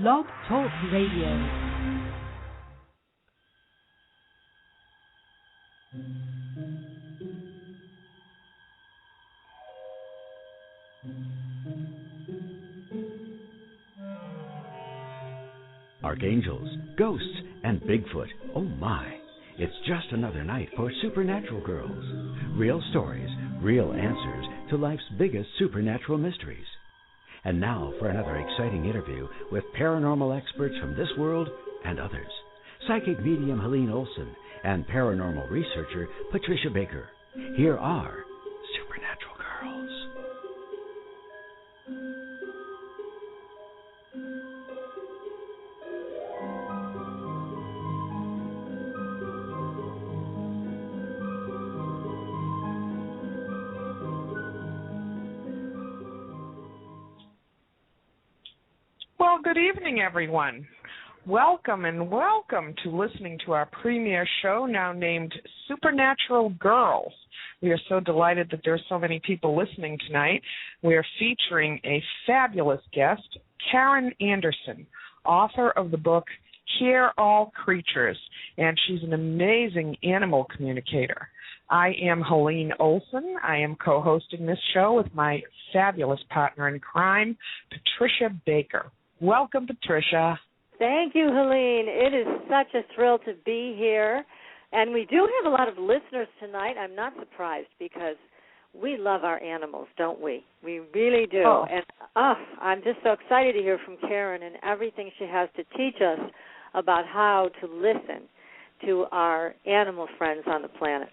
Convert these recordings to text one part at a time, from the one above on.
Blog Talk Radio. Archangels, ghosts, and Bigfoot. Oh my. It's just another night for Supernatural Girlz. Real stories, real answers to life's biggest supernatural mysteries. And now for another exciting interview with paranormal experts from this world and others. Psychic medium Helene Olsen and paranormal researcher Patricia Baker. Here are Supernatural Girlz. Well, good evening, everyone. Welcome to listening to our premiere show now named Supernatural Girlz. We are so delighted that there are so many people listening tonight. We are featuring a fabulous guest, Karen Anderson, author of the book Hear All Creatures, and she's an amazing animal communicator. I am Helene Olsen. I am co-hosting this show with my fabulous partner in crime, Patricia Baker. Welcome, Patricia. Thank you, Helene. It is such a thrill to be here. And we do have a lot of listeners tonight. I'm not surprised because we love our animals, don't we? We really do. Oh. And I'm just so excited to hear from Karen and everything she has to teach us about how to listen to our animal friends on the planet.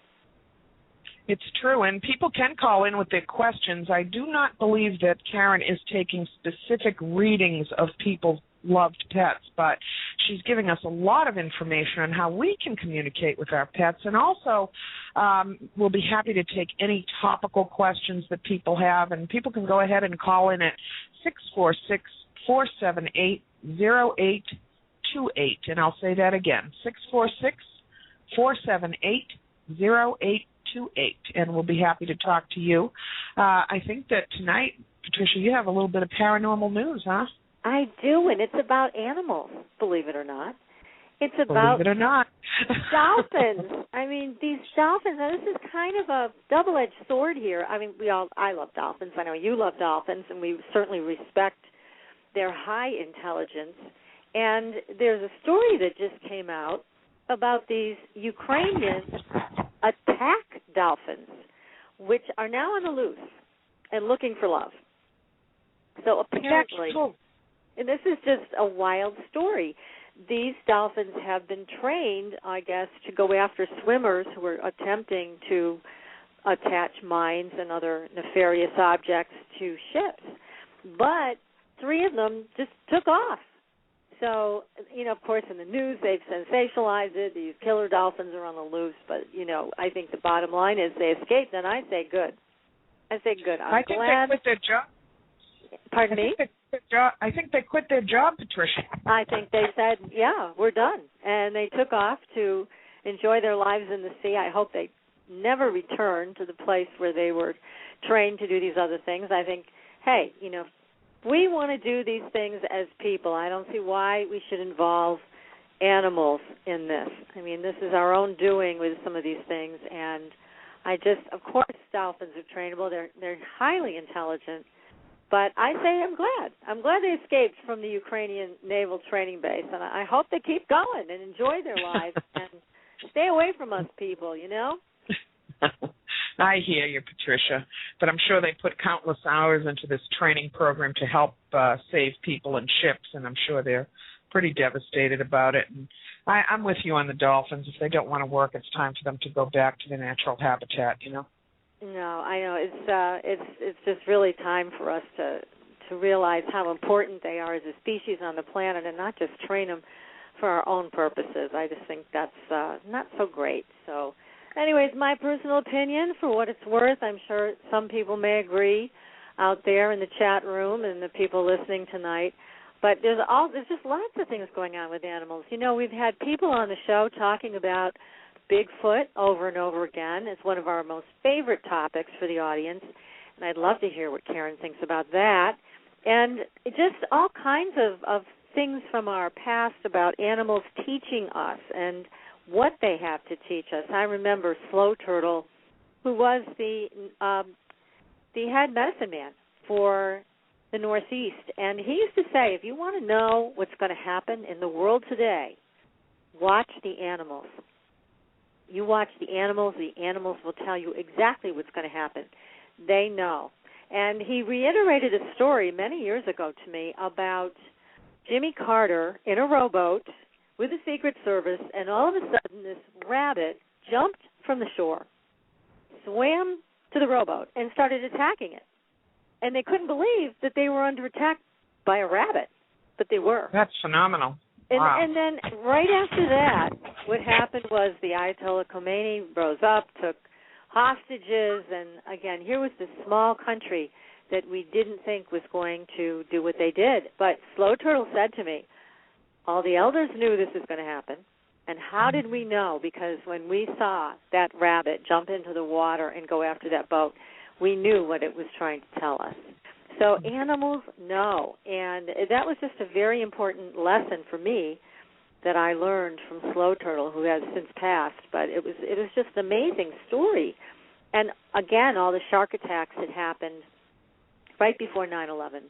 It's true, and people can call in with their questions. I do not believe that Karen is taking specific readings of people's loved pets, but she's giving us a lot of information on how we can communicate with our pets, and also we'll be happy to take any topical questions that people have, and people can go ahead and call in at 646-478-0828, and I'll say that again, 646-478-0828. And we'll be happy to talk to you. I think that tonight, Patricia, you have a little bit of paranormal news, huh? I do, and it's about animals, believe it or not. It's about believe it or not. dolphins. I mean, these dolphins, now this is kind of a double-edged sword here. I mean, I love dolphins. I know you love dolphins, and we certainly respect their high intelligence. And there's a story that just came out about these Ukrainian attack dolphins, which are now on the loose and looking for love. So apparently, and this is just a wild story, these dolphins have been trained, I guess, to go after swimmers who are attempting to attach mines and other nefarious objects to ships. But 3 of them just took off. So, of course, in the news, they've sensationalized it. These killer dolphins are on the loose. But, I think the bottom line is they escaped, and I say good. I'm I think glad. they quit their job. Pardon me? I think they quit their job, Patricia. I think they said, yeah, we're done. And they took off to enjoy their lives in the sea. I hope they never return to the place where they were trained to do these other things. I think, hey, we want to do these things as people. I don't see why we should involve animals in this. I mean, this is our own doing with some of these things. And of course, dolphins are trainable. They're highly intelligent. But I say I'm glad. I'm glad they escaped from the Ukrainian naval training base. And I hope they keep going and enjoy their lives and stay away from us people, I hear you, Patricia, but I'm sure they put countless hours into this training program to help save people and ships, and I'm sure they're pretty devastated about it. And I'm with you on the dolphins. If they don't want to work, it's time for them to go back to their natural habitat, No, I know. It's just really time for us to realize how important they are as a species on the planet and not just train them for our own purposes. I just think that's not so great. So anyways, my personal opinion, for what it's worth, I'm sure some people may agree out there in the chat room and the people listening tonight. But there's just lots of things going on with animals. We've had people on the show talking about Bigfoot over and over again. It's one of our most favorite topics for the audience, and I'd love to hear what Karen thinks about that. And just all kinds of things from our past about animals teaching us and what they have to teach us. I remember Slow Turtle, who was the head medicine man for the Northeast, and he used to say, if you want to know what's going to happen in the world today, watch the animals. You watch the animals will tell you exactly what's going to happen. They know. And he reiterated a story many years ago to me about Jimmy Carter in a rowboat with the Secret Service, and all of a sudden this rabbit jumped from the shore, swam to the rowboat, and started attacking it. And they couldn't believe that they were under attack by a rabbit, but they were. That's phenomenal. Wow. And then right after that, what happened was the Ayatollah Khomeini rose up, took hostages, and again, here was this small country that we didn't think was going to do what they did. But Slow Turtle said to me, all the elders knew this was going to happen. And how did we know? Because when we saw that rabbit jump into the water and go after that boat, we knew what it was trying to tell us. So animals know, and that was just a very important lesson for me that I learned from Slow Turtle, who has since passed. But it was just an amazing story. And again, all the shark attacks had happened right before 9/11.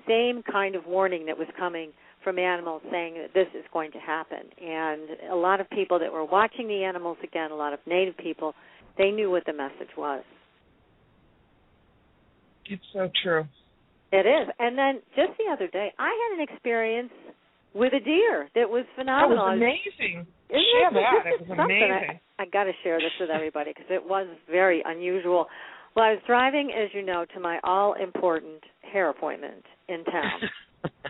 Same kind of warning that was coming from animals saying that this is going to happen. And a lot of people that were watching the animals, again, a lot of Native people, they knew what the message was. It's so true. It is. And then just the other day, I had an experience with a deer that was phenomenal. That was amazing. Share that. It was amazing. I got to share this with everybody because it was very unusual. Well, I was driving, as you know, to my all-important hair appointment in town.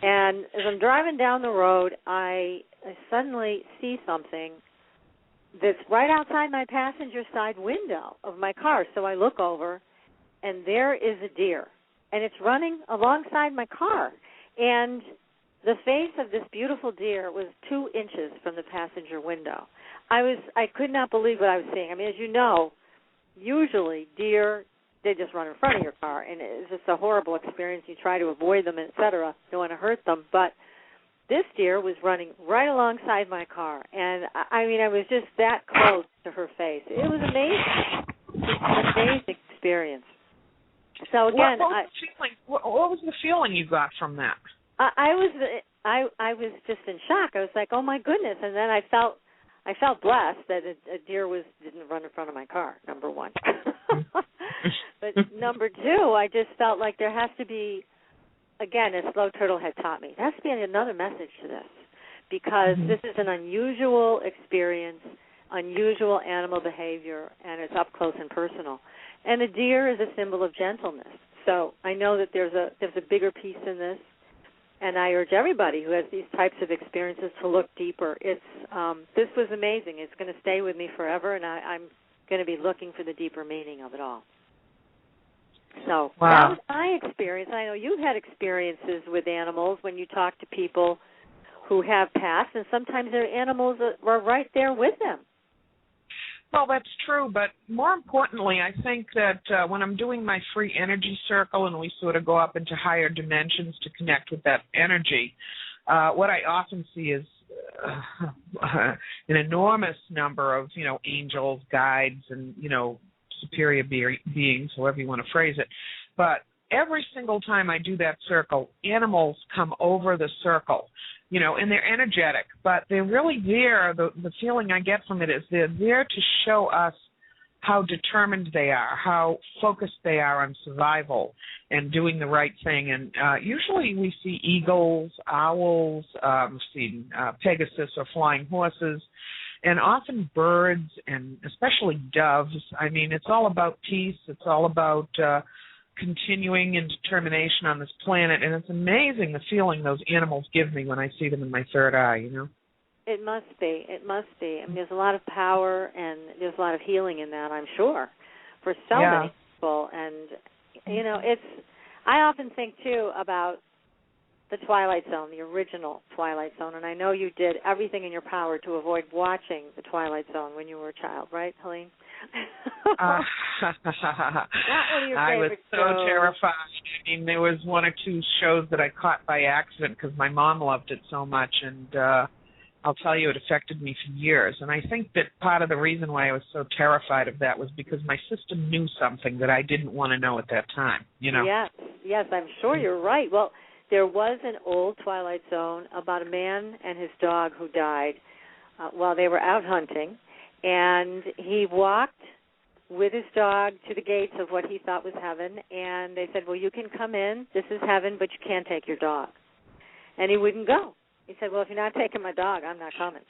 And as I'm driving down the road, I suddenly see something that's right outside my passenger side window of my car. So I look over, and there is a deer. And it's running alongside my car. And the face of this beautiful deer was 2 inches from the passenger window. I could not believe what I was seeing. I mean, as you know, usually deer, they just run in front of your car, and it's just a horrible experience. You try to avoid them, et cetera. You don't want to hurt them. But this deer was running right alongside my car. And, I mean, I was just that close to her face. It was amazing. It was an amazing experience. So again, what was the feeling you got from that? I was just in shock. I was like, oh my goodness! And then I felt blessed that a deer didn't run in front of my car. Number one, but number two, I just felt like there has to be, again, as Slow Turtle had taught me, there has to be another message to this, because this is an unusual experience, unusual animal behavior, and it's up close and personal. And a deer is a symbol of gentleness. So I know that there's a bigger piece in this, and I urge everybody who has these types of experiences to look deeper. This was amazing. It's going to stay with me forever, and I'm going to be looking for the deeper meaning of it all. So that was my experience. I know you've had experiences with animals when you talk to people who have passed, and sometimes their animals are right there with them. Well, that's true, but more importantly, I think that when I'm doing my free energy circle and we sort of go up into higher dimensions to connect with that energy, what I often see is an enormous number of, angels, guides, and, superior beings, however you want to phrase it. But every single time I do that circle, animals come over the circle. And they're energetic, but they're really there. The feeling I get from it is they're there to show us how determined they are, how focused they are on survival and doing the right thing. And usually we see eagles, owls, we've seen Pegasus or flying horses, and often birds and especially doves. I mean, it's all about peace. It's all about continuing in determination on this planet, and it's amazing the feeling those animals give me when I see them in my third eye, It must be. It must be. I mean, there's a lot of power and there's a lot of healing in that, I'm sure, for so many people. And, I often think, too, about the Twilight Zone, the original Twilight Zone, and I know you did everything in your power to avoid watching the Twilight Zone when you were a child, right, Helene? Not one of your I was favorite so shows. terrified. I mean, there was one or two shows that I caught by accident because my mom loved it so much, and I'll tell you, it affected me for years. And I think that part of the reason why I was so terrified of that was because my system knew something that I didn't want to know at that time, you know? Yes, I'm sure you're right. Well, there was an old Twilight Zone about a man and his dog who died while they were out hunting, and he walked with his dog to the gates of what he thought was heaven, and they said, well, you can come in, this is heaven, but you can't take your dog. And he wouldn't go. He said, well, if you're not taking my dog, I'm not coming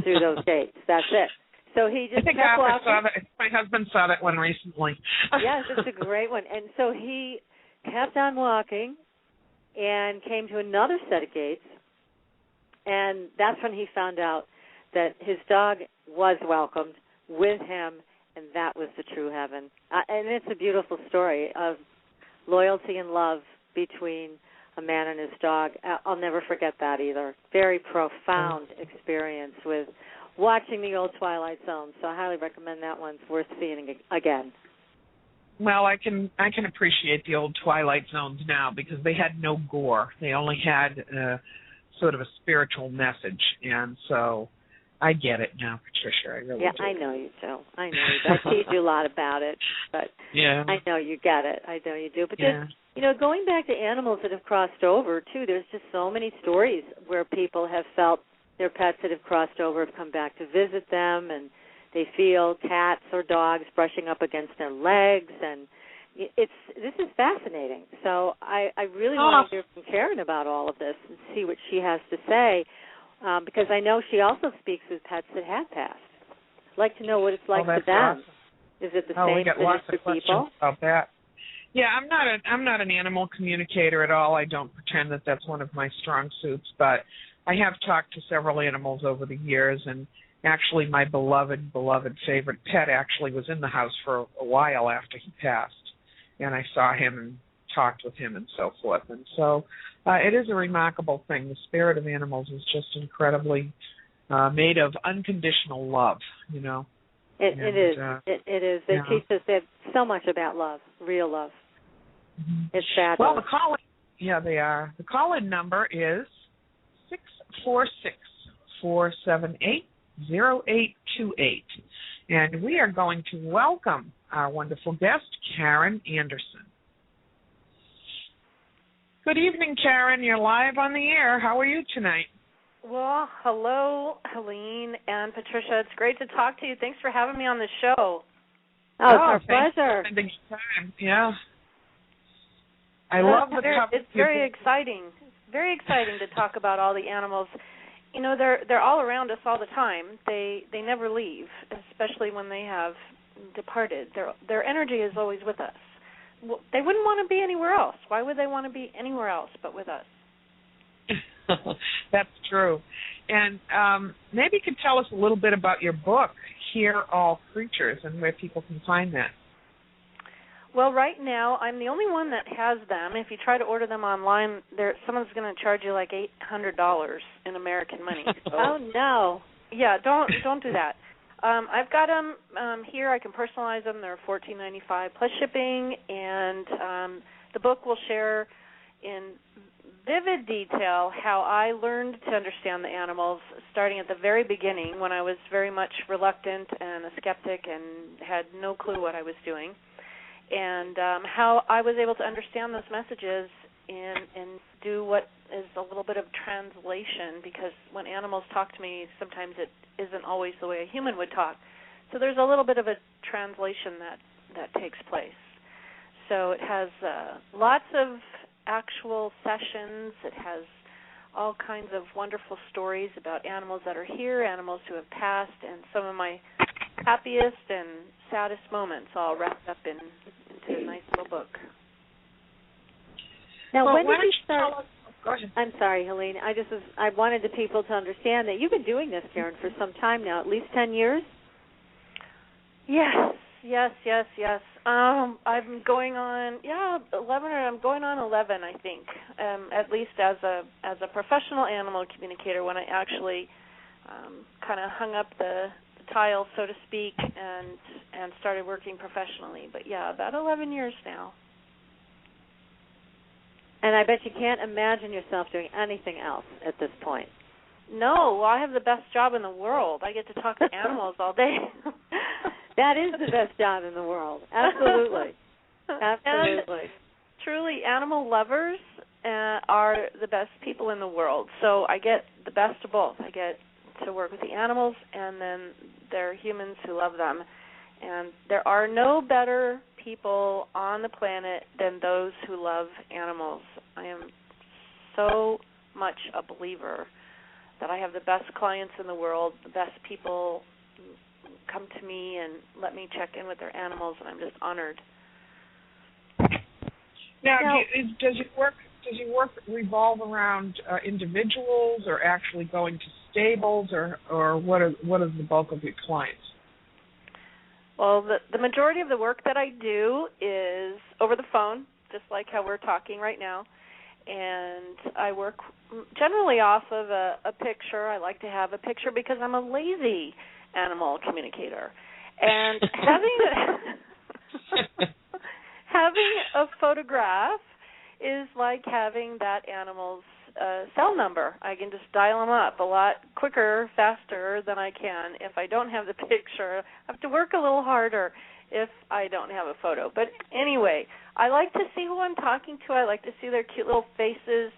through those gates. That's it. So he just kept walking. Saw that. My husband saw that one recently. Yes, it's a great one. And so he kept on walking and came to another set of gates, and that's when he found out that his dog was welcomed with him, and that was the true heaven. And it's a beautiful story of loyalty and love between a man and his dog. I'll never forget that either. Very profound experience with watching the old Twilight Zone. So I highly recommend that one. It's worth seeing again. Well, I can appreciate the old Twilight Zones now because they had no gore. They only had sort of a spiritual message, and so I get it now, Patricia. I really do. I know you do. I know you do. I teach you a lot about it, but I know you get it. I know you do. But just, going back to animals that have crossed over, too, there's just so many stories where people have felt their pets that have crossed over have come back to visit them, and they feel cats or dogs brushing up against their legs, and this is fascinating. So I really want to hear from Karen about all of this and see what she has to say, because I know she also speaks with pets that have passed. I'd like to know what it's like for them. Awesome. Is it the same we got lots of questions people? about that. Yeah, I'm not an animal communicator at all. I don't pretend that that's one of my strong suits, but I have talked to several animals over the years, and actually my beloved favorite pet actually was in the house for a while after he passed, and I saw him and talked with him and so forth. And so it is a remarkable thing. The spirit of animals is just incredibly made of unconditional love, you know. It is. They teach us so much about love, real love. Mm-hmm. It's fabulous. Well, they are. The call-in number is 646-478-0828, and we are going to welcome our wonderful guest, Karen Anderson. Good evening, Karen. You're live on the air. How are you tonight? Well, hello, Helene and Patricia. It's great to talk to you. Thanks for having me on the show. It's our pleasure. Spending time. Yeah. I love the topic. It's very exciting. It's very exciting to talk about all the animals. You know, they're all around us all the time. They never leave, especially when they have departed. Their energy is always with us. They wouldn't want to be anywhere else. Why would they want to be anywhere else but with us? That's true. And maybe you could tell us a little bit about your book, Hear All Creatures, and where people can find that. Well, right now, I'm the only one that has them. If you try to order them online, someone's going to charge you like $800 in American money. So, oh, no. Yeah, don't do that. I've got them here. I can personalize them. They're $14.95 plus shipping, and the book will share in vivid detail how I learned to understand the animals, starting at the very beginning when I was very much reluctant and a skeptic and had no clue what I was doing, and how I was able to understand those messages and do what is a little bit of translation, because when animals talk to me, sometimes it isn't always the way a human would talk. So there's a little bit of a translation that takes place. So it has lots of actual sessions. It has all kinds of wonderful stories about animals that are here, animals who have passed, and some of my happiest and saddest moments all wrapped up into a nice little book. Now, when did you start? Go ahead. I'm sorry, Helene. I wanted the people to understand that you've been doing this, Karen, for some time now, at least 10 years? Yes. I'm going on 11, or I'm going on 11, I think. At least as a professional animal communicator, when I actually kind of hung up the tile, so to speak, and started working professionally. But yeah, about 11 years now. And I bet you can't imagine yourself doing anything else at this point. No, well, I have the best job in the world. I get to talk to animals all day. That is the best job in the world. Absolutely. Absolutely. And truly, animal lovers are the best people in the world. So I get the best of both. I get to work with the animals, and then there are humans who love them. And there are no better people on the planet than those who love animals. I am so much a believer that I have the best clients in the world, the best people come to me and let me check in with their animals, and I'm just honored. Now does your work revolve around individuals, or actually going to stables, or what is the bulk of your clients? Well, the majority of the work that I do is over the phone, just like how we're talking right now. And I work generally off of a picture. I like to have a picture because I'm a lazy animal communicator. And having a photograph is like having that animal's cell number. I can just dial them up a lot quicker, faster than I can if I don't have the picture. I have to work a little harder if I don't have a photo. But anyway, I like to see who I'm talking to. I like to see their cute little faces,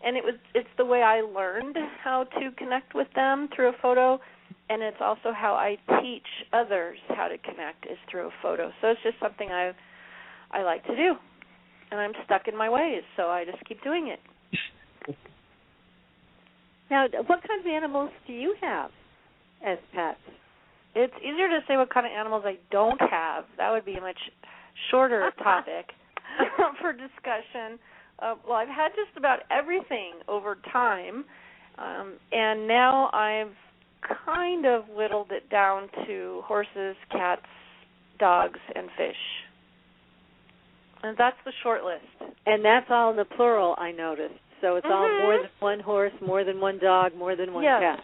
and it's the way I learned how to connect with them through a photo, and it's also how I teach others how to connect is through a photo. So it's just something I like to do, and I'm stuck in my ways, so I just keep doing it. Now, what kind of animals do you have as pets? It's easier to say what kind of animals I don't have. That would be a much shorter topic for discussion. Well, I've had just about everything over time, and now I've kind of whittled it down to horses, cats, dogs, and fish. And that's the short list. And that's all in the plural, I noticed. So it's all more than one horse, more than one dog, more than one cat.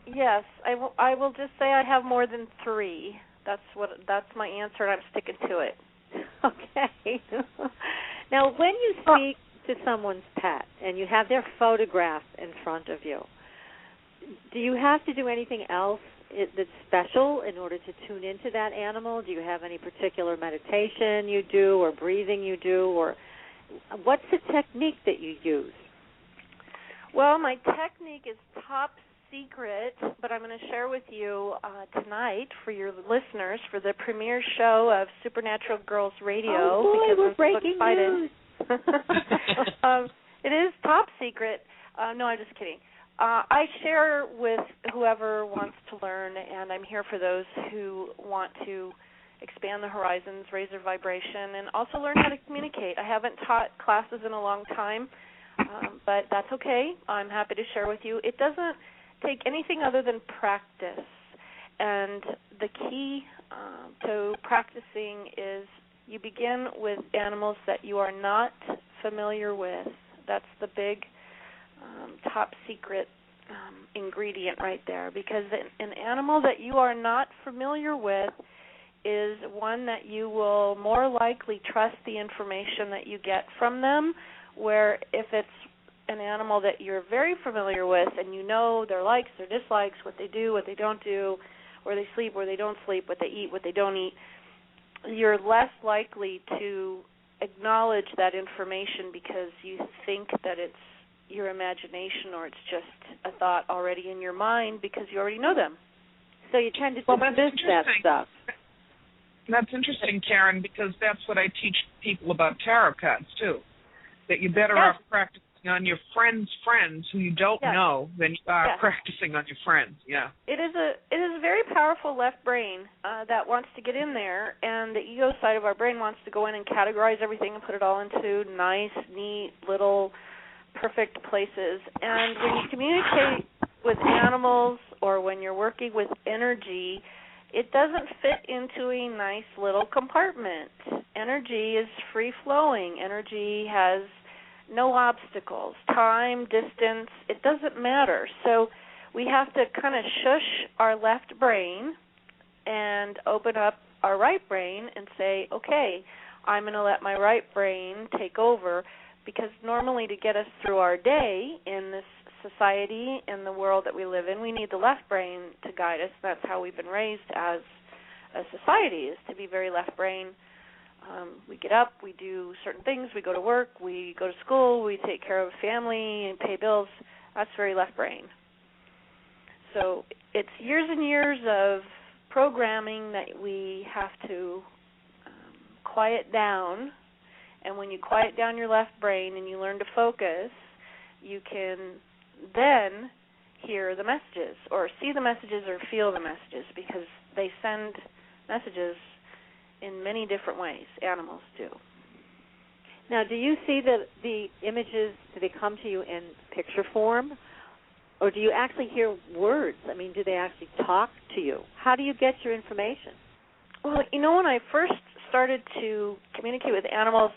Yes, I will just say I have more than 3. That's my answer, and I'm sticking to it. Okay. Now, when you speak to someone's pet and you have their photograph in front of you, do you have to do anything else that's special in order to tune into that animal? Do you have any particular meditation you do or breathing you do, or what's the technique that you use? Well, my technique is top secret, but I'm going to share with you tonight for your listeners for the premiere show of Supernatural Girls Radio. Oh, boy, we're breaking news. It is top secret. No, I'm just kidding. I share with whoever wants to learn, and I'm here for those who want to expand their horizons, raise their vibration, and also learn how to communicate. I haven't taught classes in a long time, but that's okay. I'm happy to share with you. It doesn't take anything other than practice, and the key to practicing is you begin with animals that you are not familiar with. That's the big top secret ingredient right there, because an animal that you are not familiar with is one that you will more likely trust the information that you get from them, where if it's an animal that you're very familiar with and you know their likes, their dislikes, what they do, what they don't do, where they sleep, where they don't sleep, what they eat, what they don't eat, you're less likely to acknowledge that information because you think that it's your imagination or it's just a thought already in your mind because you already know them. So you tend to dismiss that stuff. That's interesting, Karen, because that's what I teach people about tarot cards, too, that you're better off practicing on your friends' friends who you don't know than you are practicing on your friends. Yeah. It is a very powerful left brain that wants to get in there, and the ego side of our brain wants to go in and categorize everything and put it all into nice, neat, little, perfect places. And when you communicate with animals or when you're working with energy, it doesn't fit into a nice little compartment. Energy is free-flowing. Energy has no obstacles. Time, distance, it doesn't matter. So we have to kind of shush our left brain and open up our right brain and say, okay, I'm going to let my right brain take over, because normally to get us through our day in this society, in the world that we live in, we need the left brain to guide us. That's how we've been raised as a society, is to be very left brain. We get up, we do certain things, we go to work, we go to school, we take care of family and pay bills. That's very left brain. So it's years and years of programming that we have to quiet down. And when you quiet down your left brain and you learn to focus, you can then hear the messages or see the messages or feel the messages, because they send messages in many different ways. Animals do. Now, do you see the images, do they come to you in picture form? Or do you actually hear words? I mean, do they actually talk to you? How do you get your information? Well, you know, when I first started to communicate with animals,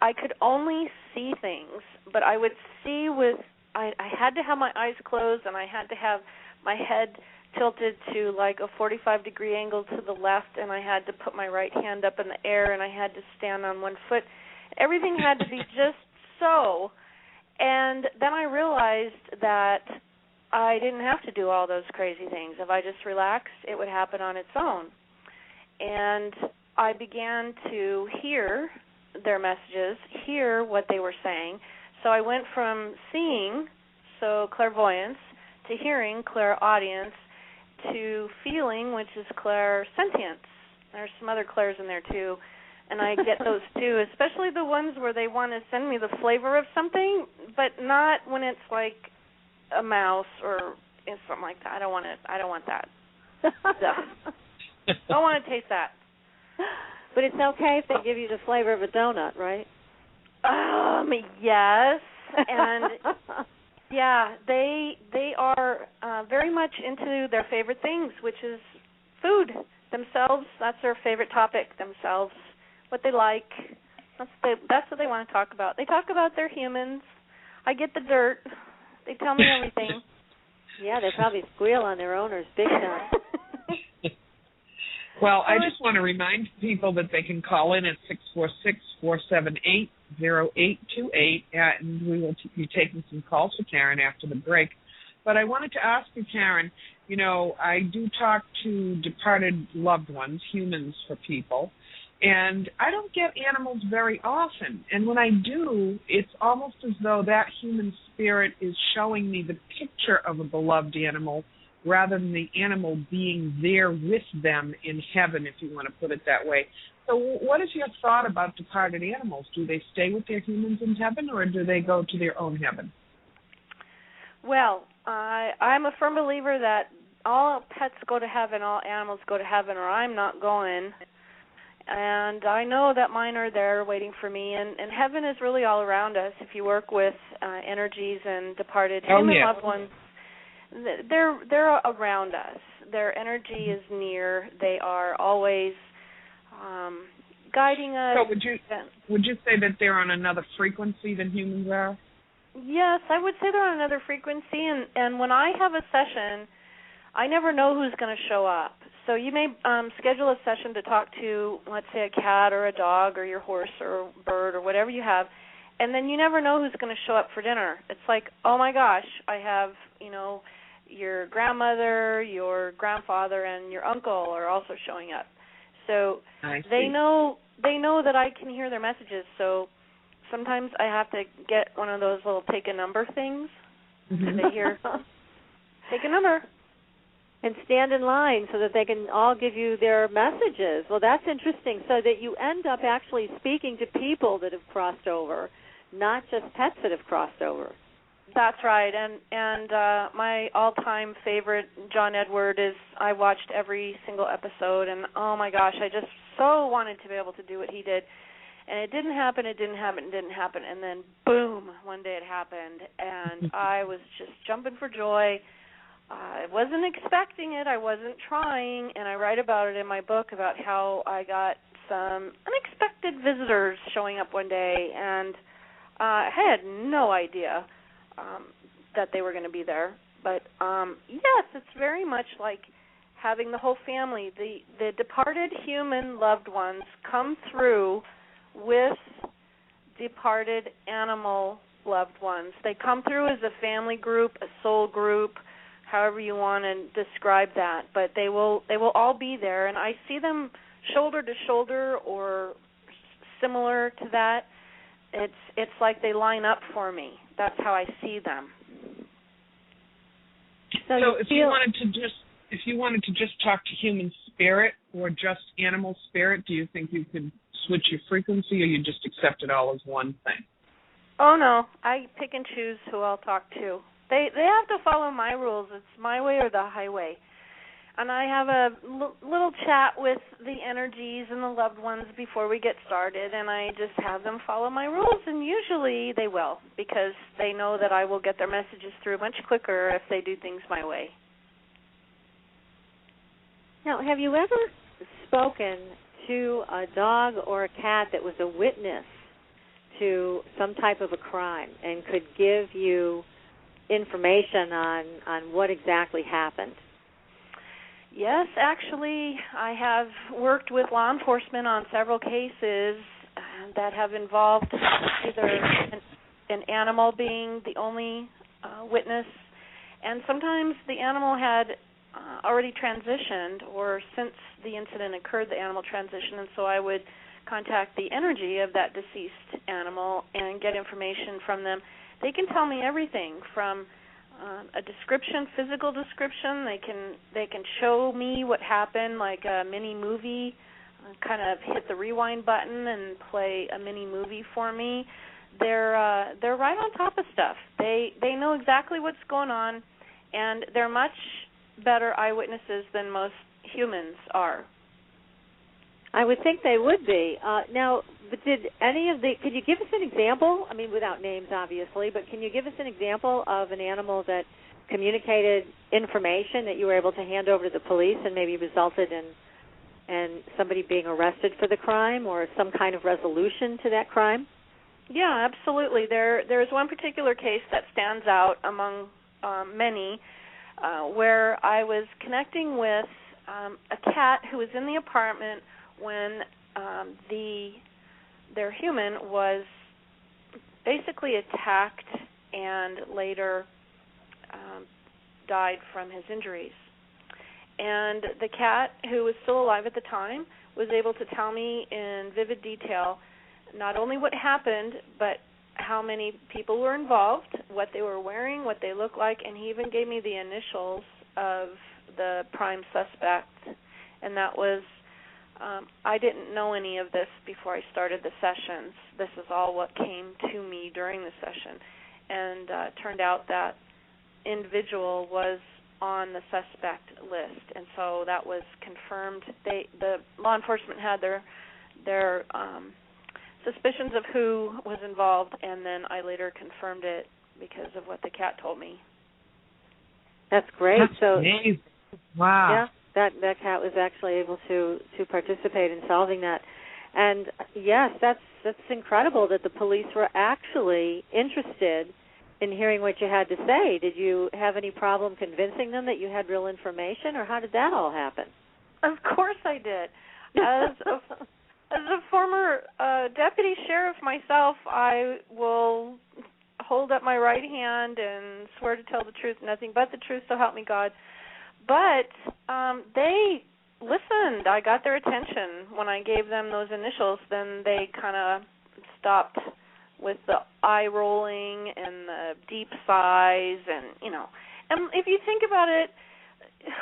I could only see things, but I would see with, I had to have my eyes closed, and I had to have my head tilted to like a 45-degree angle to the left, and I had to put my right hand up in the air, and I had to stand on one foot. Everything had to be just so. And then I realized that I didn't have to do all those crazy things. If I just relaxed, it would happen on its own. And I began to hear their messages, hear what they were saying. So I went from seeing, so clairvoyance, to hearing, clairaudience, to feeling, which is clairsentience. There's some other clairs in there too, and I get those too, especially the ones where they want to send me the flavor of something, but not when it's like a mouse or something like that. I don't want that. Don't want to taste that. But it's okay if they give you the flavor of a donut, right? Yes, and yeah, they are very much into their favorite things, which is food themselves. That's their favorite topic themselves. What they like. That's what they want to talk about. They talk about their humans. I get the dirt. They tell me everything. Yeah, they probably squeal on their owners big time. Well, I just want to remind people that they can call in at 646-478-0828, and we will be taking some calls for Karen after the break. But I wanted to ask you, Karen, you know, I do talk to departed loved ones, humans for people, and I don't get animals very often. And when I do, it's almost as though that human spirit is showing me the picture of a beloved animal rather than the animal being there with them in heaven, if you want to put it that way. So what is your thought about departed animals? Do they stay with their humans in heaven, or do they go to their own heaven? Well, I'm a firm believer that all pets go to heaven, all animals go to heaven, or I'm not going. And I know that mine are there waiting for me. And heaven is really all around us. If you work with energies and departed human loved ones, they're around us. Their energy is near. They are always guiding us. So would you say that they're on another frequency than humans are? Yes, I would say they're on another frequency. And when I have a session, I never know who's going to show up. So you may schedule a session to talk to, let's say, a cat or a dog or your horse or bird or whatever you have, and then you never know who's going to show up for dinner. It's like, oh my gosh, I have, you know, your grandmother, your grandfather, and your uncle are also showing up. So they know that I can hear their messages. So sometimes I have to get one of those little take a number things. Mm-hmm. They hear, take a number. And stand in line so that they can all give you their messages. Well, that's interesting. So that you end up actually speaking to people that have crossed over, not just pets that have crossed over. That's right. And my all-time favorite, John Edward, is I watched every single episode. And, oh, my gosh, I just so wanted to be able to do what he did. And it didn't happen, And then, boom, one day it happened. And I was just jumping for joy. I wasn't expecting it. I wasn't trying, and I write about it in my book about how I got some unexpected visitors showing up one day, and I had no idea that they were going to be there. But yes, it's very much like having the whole family. The departed human loved ones come through with departed animal loved ones. They come through as a family group, a soul group, however you want to describe that. But they will all be there, and I see them shoulder to shoulder or similar to that. It's like they line up for me. That's how I see them. So if you wanted to just talk to human spirit or just animal spirit, do you think you could switch your frequency, or you just accept it all as one thing? Oh no, I pick and choose who I'll talk to. They have to follow my rules. It's my way or the highway. And I have a little chat with the energies and the loved ones before we get started, and I just have them follow my rules, and usually they will, because they know that I will get their messages through much quicker if they do things my way. Now, have you ever spoken to a dog or a cat that was a witness to some type of a crime and could give you information on what exactly happened? Yes, actually, I have worked with law enforcement on several cases that have involved either an animal being the only witness, and sometimes the animal had already transitioned, or since the incident occurred, the animal transitioned, and so I would contact the energy of that deceased animal and get information from them. They can tell me everything from a description, physical description. They can show me what happened, like a mini movie, kind of hit the rewind button and play a mini movie for me. They're right on top of stuff. They know exactly what's going on, and they're much better eyewitnesses than most humans are. I would think they would be. Now, but could you give us an example? I mean, without names, obviously, but can you give us an example of an animal that communicated information that you were able to hand over to the police and maybe resulted in somebody being arrested for the crime or some kind of resolution to that crime? Yeah, absolutely. There's one particular case that stands out among many where I was connecting with a cat who was in the apartment when their human was basically attacked and later died from his injuries. And the cat, who was still alive at the time, was able to tell me in vivid detail not only what happened, but how many people were involved, what they were wearing, what they looked like, and he even gave me the initials of the prime suspect. And that was, I didn't know any of this before I started the sessions. This is all what came to me during the session. And it turned out that individual was on the suspect list, and so that was confirmed. The law enforcement had their suspicions of who was involved, and then I later confirmed it because of what the cat told me. That's great. That's amazing. Wow. Yeah, that cat was actually able to participate in solving that. And yes, that's incredible that the police were actually interested in hearing what you had to say. Did you have any problem convincing them that you had real information, or how did that all happen? Of course I did. As a former deputy sheriff myself, I will hold up my right hand and swear to tell the truth, nothing but the truth, so help me God. But they listened. I got their attention. When I gave them those initials, then they kind of stopped with the eye rolling and the deep sighs, and and if you think about it,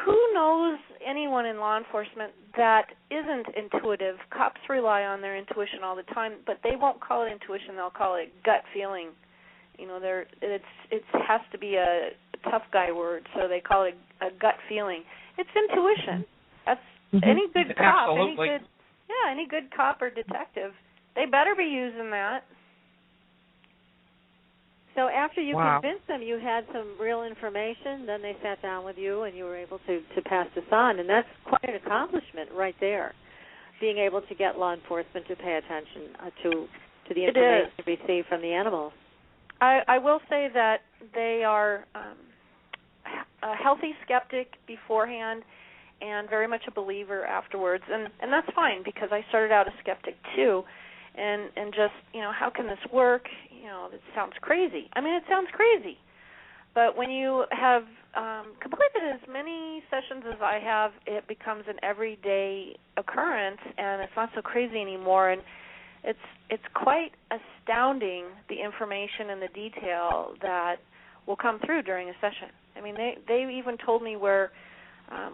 who knows anyone in law enforcement that isn't intuitive? Cops rely on their intuition all the time, but they won't call it intuition, they'll call it gut feeling. It has to be a tough guy word, so they call it a gut feeling. It's intuition. That's any good cop, absolutely. any good cop or detective, they better be using that. So after you Wow. convinced them you had some real information, then they sat down with you and you were able to pass this on. And that's quite an accomplishment right there, being able to get law enforcement to pay attention to the information received from the animals. I will say that they are a healthy skeptic beforehand and very much a believer afterwards. And that's fine, because I started out a skeptic too. And just, how can this work? It sounds crazy. I mean, it sounds crazy. But when you have completed as many sessions as I have, it becomes an everyday occurrence, and it's not so crazy anymore. And it's quite astounding, the information and the detail that will come through during a session. I mean, they even told me where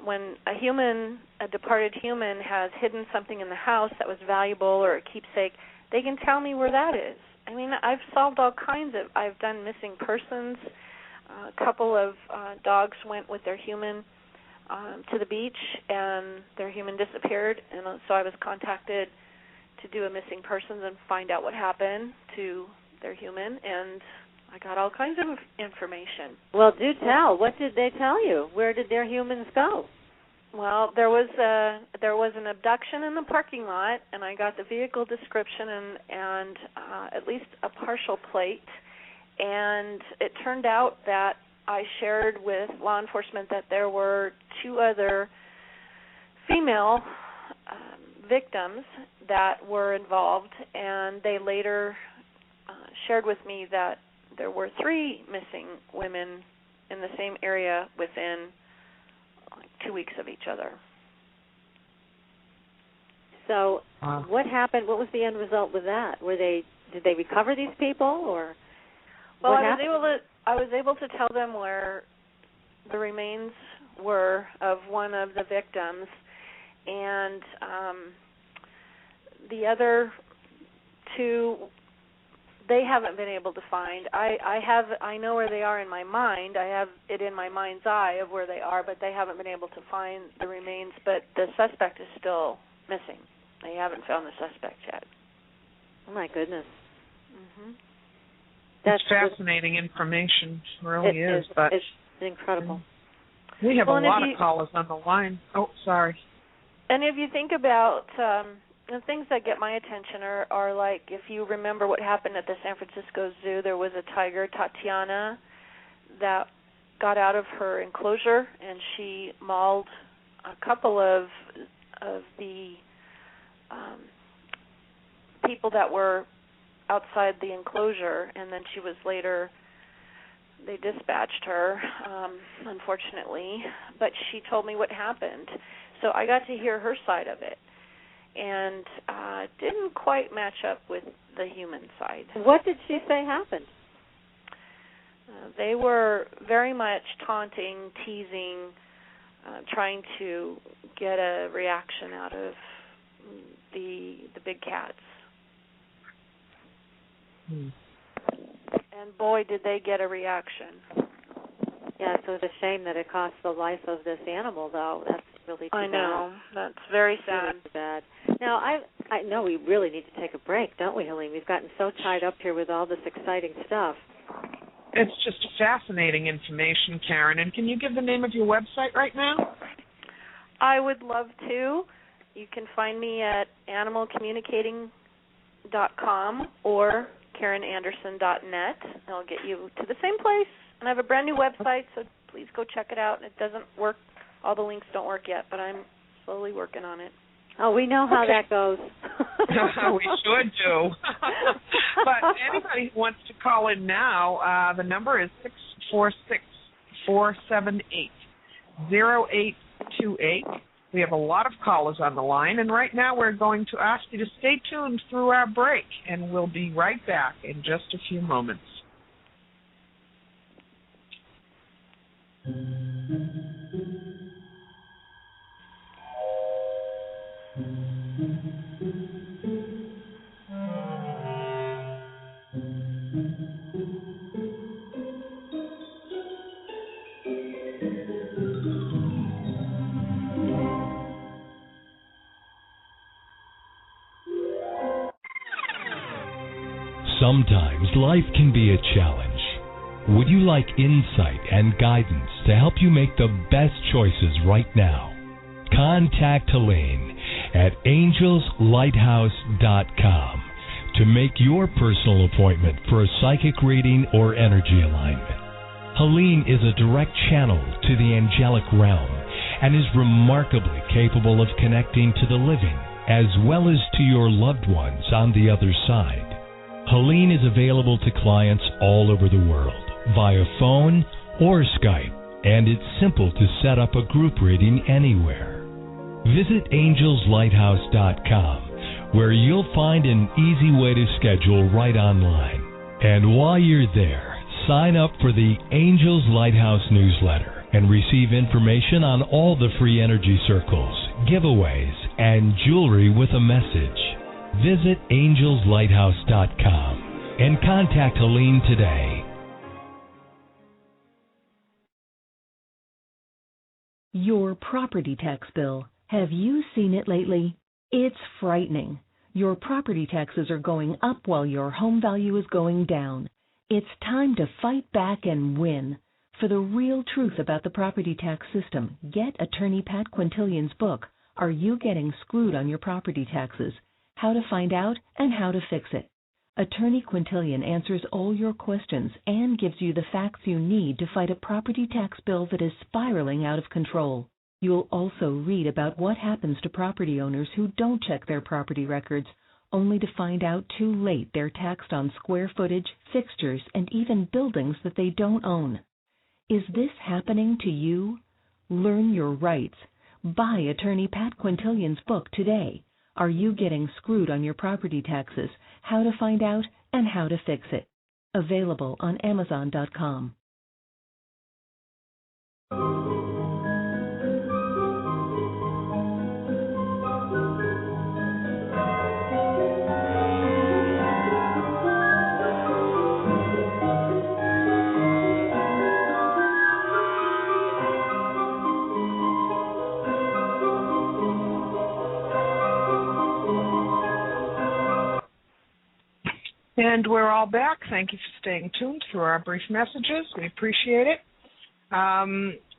when a departed human has hidden something in the house that was valuable or a keepsake, they can tell me where that is. I mean, I've solved all kinds of, I've done missing persons. A couple of dogs went with their human to the beach, and their human disappeared, and so I was contacted to do a missing persons and find out what happened to their human, and I got all kinds of information. Well, do tell. What did they tell you? Where did their humans go? Well, there was an abduction in the parking lot, and I got the vehicle description and at least a partial plate. And it turned out that I shared with law enforcement that there were 2 other female victims that were involved, and they later shared with me that there were 3 missing women in the same area within 2 weeks of each other. So what happened? What was the end result with that? Did they recover these people, or well, what I was able to tell them where the remains were of one of the victims, and the other 2 they haven't been able to find. I know where they are in my mind. I have it in my mind's eye of where they are, but they haven't been able to find the remains. But the suspect is still missing. They haven't found the suspect yet. Oh my goodness. Mm-hmm. That's fascinating information. It really is. But it's incredible. We have a lot of callers on the line. Oh, sorry. And if you think about the things that get my attention are like, if you remember what happened at the San Francisco Zoo, there was a tiger, Tatiana, that got out of her enclosure, and she mauled a couple of the people that were outside the enclosure, and then she was later, they dispatched her, unfortunately, but she told me what happened. So I got to hear her side of it, and didn't quite match up with the human side. What did she say happened? They were very much taunting, teasing, trying to get a reaction out of the big cats. And boy, did they get a reaction. Yeah, so it's a shame that it cost the life of this animal, though. That's really too bad. I know. That's very sad. Really bad. Now, I know we really need to take a break, don't we, Helene? We've gotten so tied up here with all this exciting stuff. It's just fascinating information, Karen. And can you give the name of your website right now? I would love to. You can find me at animalcommunicating.com or KarenAnderson.net. I'll get you to the same place. And I have a brand new website, so please go check it out. It doesn't work. All the links don't work yet, but I'm slowly working on it. Oh, we know how that goes. We sure do. But anybody who wants to call in now, the number is 646-478-0828. We have a lot of callers on the line, and right now we're going to ask you to stay tuned through our break, and we'll be right back in just a few moments. Sometimes life can be a challenge, Would you like insight and guidance to help you make the best choices right now? Contact Helene at angelslighthouse.com to make your personal appointment for a psychic reading or energy alignment. Helene is a direct channel to the angelic realm and is remarkably capable of connecting to the living as well as to your loved ones on the other side. Helene is available to clients all over the world via phone or Skype, and it's simple to set up a group reading anywhere. Visit angelslighthouse.com, where you'll find an easy way to schedule right online. And while you're there, sign up for the Angels Lighthouse newsletter and receive information on all the free energy circles, giveaways, and jewelry with a message. Visit angelslighthouse.com and contact Helene today. Your property tax bill. Have you seen it lately? It's frightening. Your property taxes are going up while your home value is going down. It's time to fight back and win. For the real truth about the property tax system, get attorney Pat Quintilian's book, Are You Getting Screwed on Your Property Taxes? How to Find Out and How to Fix It. Attorney Quintilian answers all your questions and gives you the facts you need to fight a property tax bill that is spiraling out of control. You'll also read about what happens to property owners who don't check their property records, only to find out too late they're taxed on square footage, fixtures, and even buildings that they don't own. Is this happening to you? Learn your rights. Buy attorney Pat Quintilian's book today. Are You Getting Screwed on Your Property Taxes? How to Find Out and How to Fix It. Available on Amazon.com. And we're all back. Thank you for staying tuned through our brief messages. We appreciate it.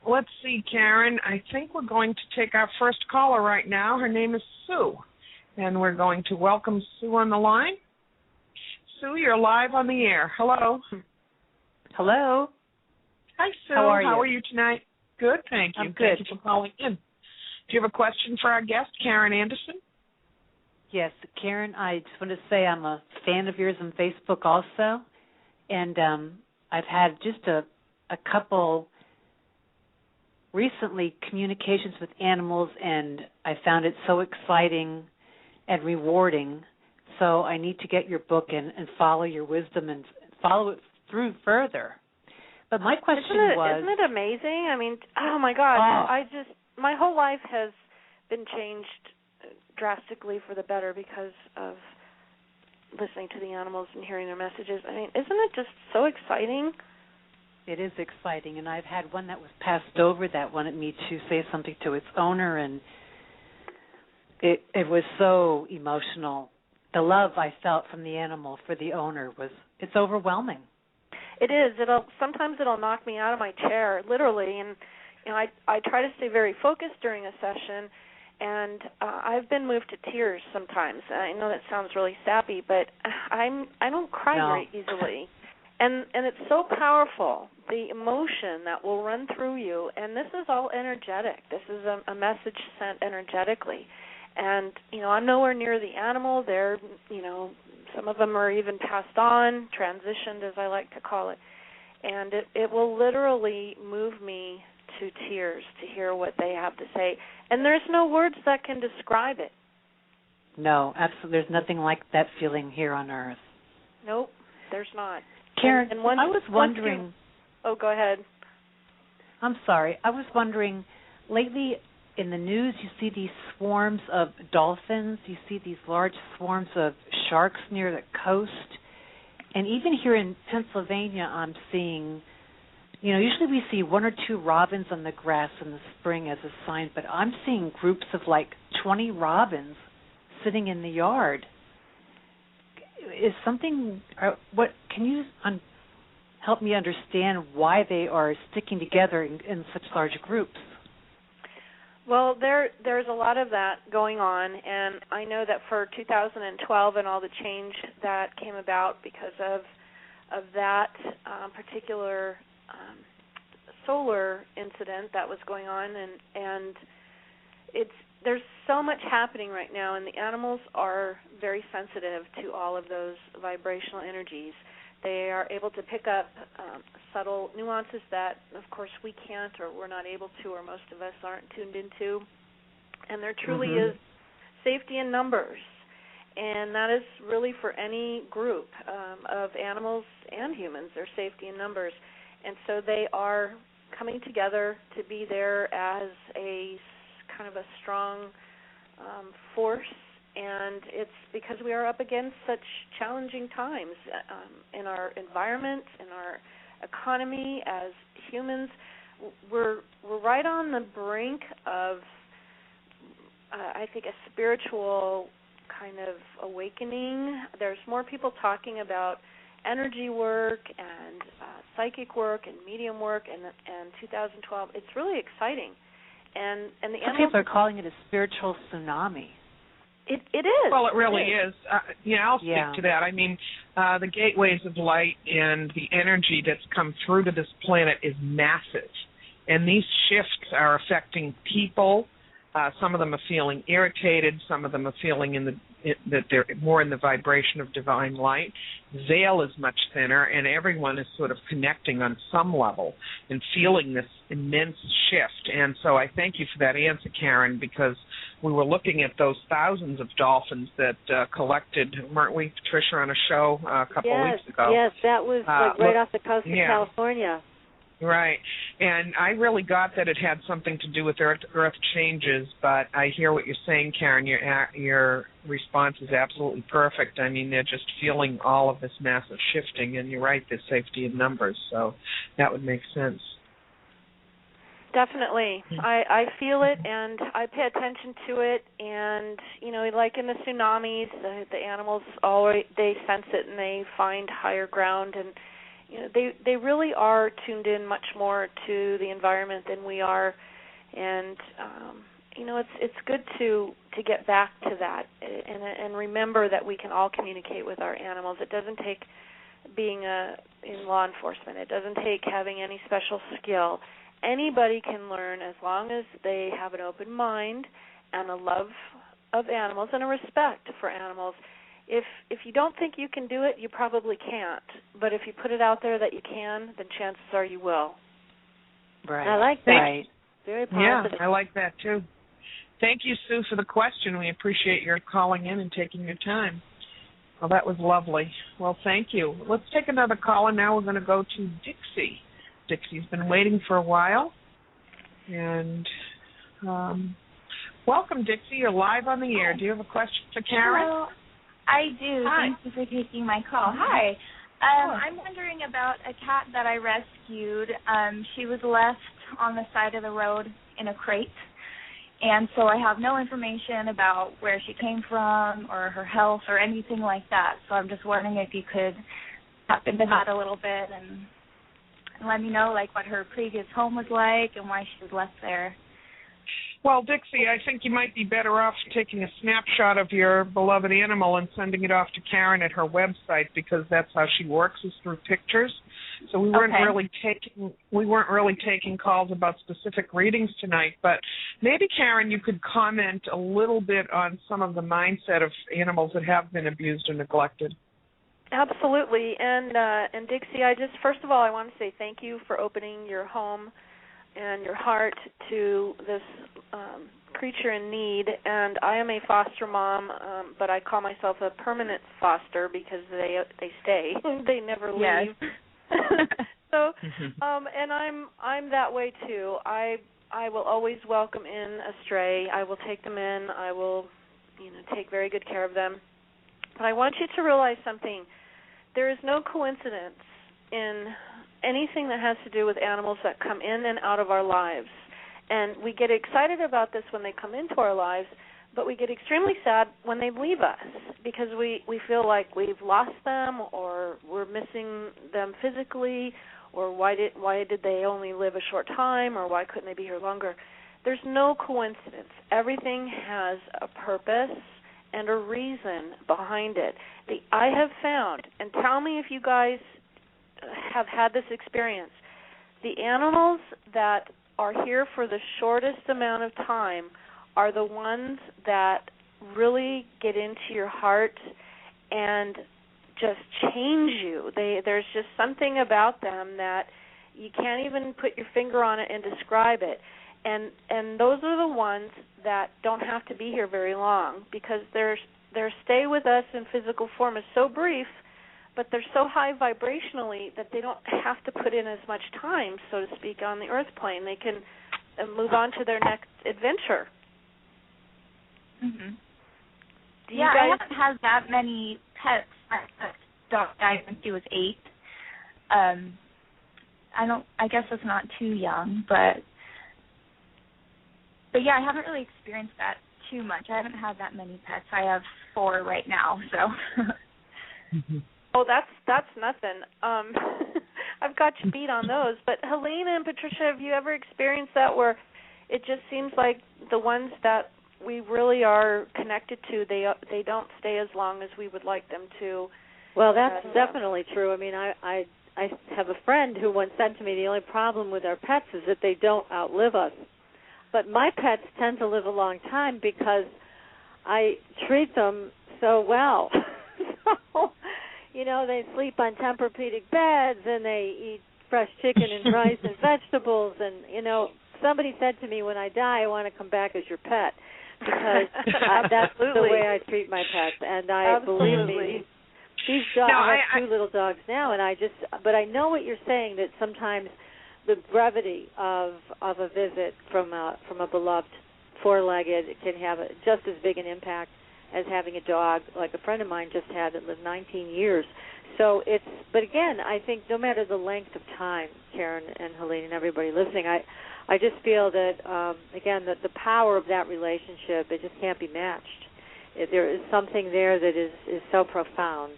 Let's see, Karen. I think we're going to take our first caller right now. Her name is Sue, and we're going to welcome Sue on the line. Sue, you're live on the air. Hello. Hello. Hi, Sue. How are you? How are you tonight? Good, thank you. I'm good. Thank you for calling in. Do you have a question for our guest, Karen Anderson? Yes, Karen, I just want to say I'm a fan of yours on Facebook also, and I've had just a couple recently communications with animals, and I found it so exciting and rewarding. So I need to get your book and follow your wisdom and follow it through further. But my question isn't it amazing? I mean, oh my God, my whole life has been changed drastically for the better because of listening to the animals and hearing their messages. I mean, isn't it just so exciting? It is exciting, and I've had one that was passed over that wanted me to say something to its owner, and it was so emotional. The love I felt from the animal for the owner it's overwhelming. It is. Sometimes it'll knock me out of my chair, literally, and I try to stay very focused during a session. And I've been moved to tears sometimes. I know that sounds really sappy, but I don't cry very easily. And it's so powerful, the emotion that will run through you. And this is all energetic. This is a message sent energetically. And, I'm nowhere near the animal. They're, some of them are even passed on, transitioned, as I like to call it. And it will literally move me to tears to hear what they have to say. And there's no words that can describe it. No, absolutely. There's nothing like that feeling here on Earth. Nope, there's not. Karen, I was wondering... Oh, go ahead. I'm sorry. I was wondering, lately in the news you see these swarms of dolphins. You see these large swarms of sharks near the coast. And even here in Pennsylvania I'm seeing... usually we see one or two robins on the grass in the spring as a sign, but I'm seeing groups of like 20 robins sitting in the yard. Is something, what, can you help me understand why they are sticking together in such large groups. Well, there's a lot of that going on, and I know that for 2012 and all the change that came about because of that particular solar incident that was going on, and there's so much happening right now, and the animals are very sensitive to all of those vibrational energies. They are able to pick up subtle nuances that, of course, we can't, or we're not able to, or most of us aren't tuned into. And there truly is safety in numbers. And that is really for any group of animals and humans. There's safety in numbers. And so they are coming together to be there as a kind of a strong force. And it's because we are up against such challenging times in our environment, in our economy as humans. We're right on the brink of, I think, a spiritual kind of awakening. There's more people talking about energy work and psychic work and medium work, and 2012. It's really exciting. And the Some people are calling it a spiritual tsunami. It is. Well, it really is. I'll speak to that. I mean, the gateways of light and the energy that's come through to this planet is massive. And these shifts are affecting people. Some of them are feeling irritated. Some of them are feeling that they're more in the vibration of divine light. Veil is much thinner, and everyone is sort of connecting on some level and feeling this immense shift. And so I thank you for that answer, Karen, because we were looking at those thousands of dolphins that collected, weren't we, Patricia, on a show a couple of weeks ago? Yes, that was right off the coast of California. Right, and I really got that it had something to do with Earth changes, but I hear what you're saying, Karen. Your response is absolutely perfect. I mean, they're just feeling all of this massive shifting, and you're right, there's safety in numbers, so that would make sense. Definitely. I feel it, and I pay attention to it, and, like in the tsunamis, the animals they sense it, and they find higher ground, and they really are tuned in much more to the environment than we are, and it's good to get back to that and remember that we can all communicate with our animals. It doesn't take being in law enforcement. It doesn't take having any special skill. Anybody can learn as long as they have an open mind and a love of animals and a respect for animals. If you don't think you can do it, you probably can't. But if you put it out there that you can, then chances are you will. Right. I like that. Right. Very positive. Yeah, I like that too. Thank you, Sue, for the question. We appreciate your calling in and taking your time. Well, that was lovely. Well, thank you. Let's take another caller now. We're going to go to Dixie. Dixie's been waiting for a while. And welcome, Dixie. You're live on the air. Do you have a question for Karen? Hello. I do. Hi. Thank you for taking my call. Hi. I'm wondering about a cat that I rescued. She was left on the side of the road in a crate, and so I have no information about where she came from or her health or anything like that. So I'm just wondering if you could tap into that a little bit and let me know, like, what her previous home was like and why she was left there. Well, Dixie, I think you might be better off taking a snapshot of your beloved animal and sending it off to Karen at her website, because that's how she works, is through pictures. So we weren't really taking calls about specific readings tonight, but maybe, Karen, you could comment a little bit on some of the mindset of animals that have been abused or neglected. Absolutely. And Dixie, first of all, I want to say thank you for opening your home and your heart to this creature in need. And I am a foster mom, but I call myself a permanent foster because they stay. They never leave. Yes. So, and I'm that way too. I will always welcome in a stray. I will take them in. I will, take very good care of them. But I want you to realize something. There is no coincidence in anything that has to do with animals that come in and out of our lives. And we get excited about this when they come into our lives, but we get extremely sad when they leave us because we feel like we've lost them or we're missing them physically, or why did they only live a short time, or why couldn't they be here longer. There's no coincidence. Everything has a purpose and a reason behind it. I have found, and tell me if you guys have had this experience, the animals that are here for the shortest amount of time are the ones that really get into your heart and just change you. There's just something about them that you can't even put your finger on it and describe it. And those are the ones that don't have to be here very long because their stay with us in physical form is so brief, but they're so high vibrationally that they don't have to put in as much time, so to speak, on the earth plane. They can move on to their next adventure. Mhm. Yeah, I haven't had that many pets. My dog died when she was 8. I guess it's not too young, but yeah, I haven't really experienced that too much. I haven't had that many pets. I have 4 right now, so. Oh, that's nothing. I've got you beat on those. But Helene and Patricia, have you ever experienced that where it just seems like the ones that we really are connected to, they don't stay as long as we would like them to? Well, that's definitely true. I mean, I have a friend who once said to me the only problem with our pets is that they don't outlive us. But my pets tend to live a long time because I treat them so well. So, they sleep on Tempur-Pedic beds and they eat fresh chicken and rice and vegetables. And, somebody said to me, when I die, I want to come back as your pet because that's the way I treat my pets. And believe me, these dogs, I have 2 little dogs now, but I know what you're saying, that sometimes the brevity of a visit from a beloved 4-legged can have just as big an impact as having a dog like a friend of mine just had that lived 19 years. So but again, I think no matter the length of time, Karen and Helene and everybody listening, I just feel that, again, that the power of that relationship, it just can't be matched. There is something there that is so profound.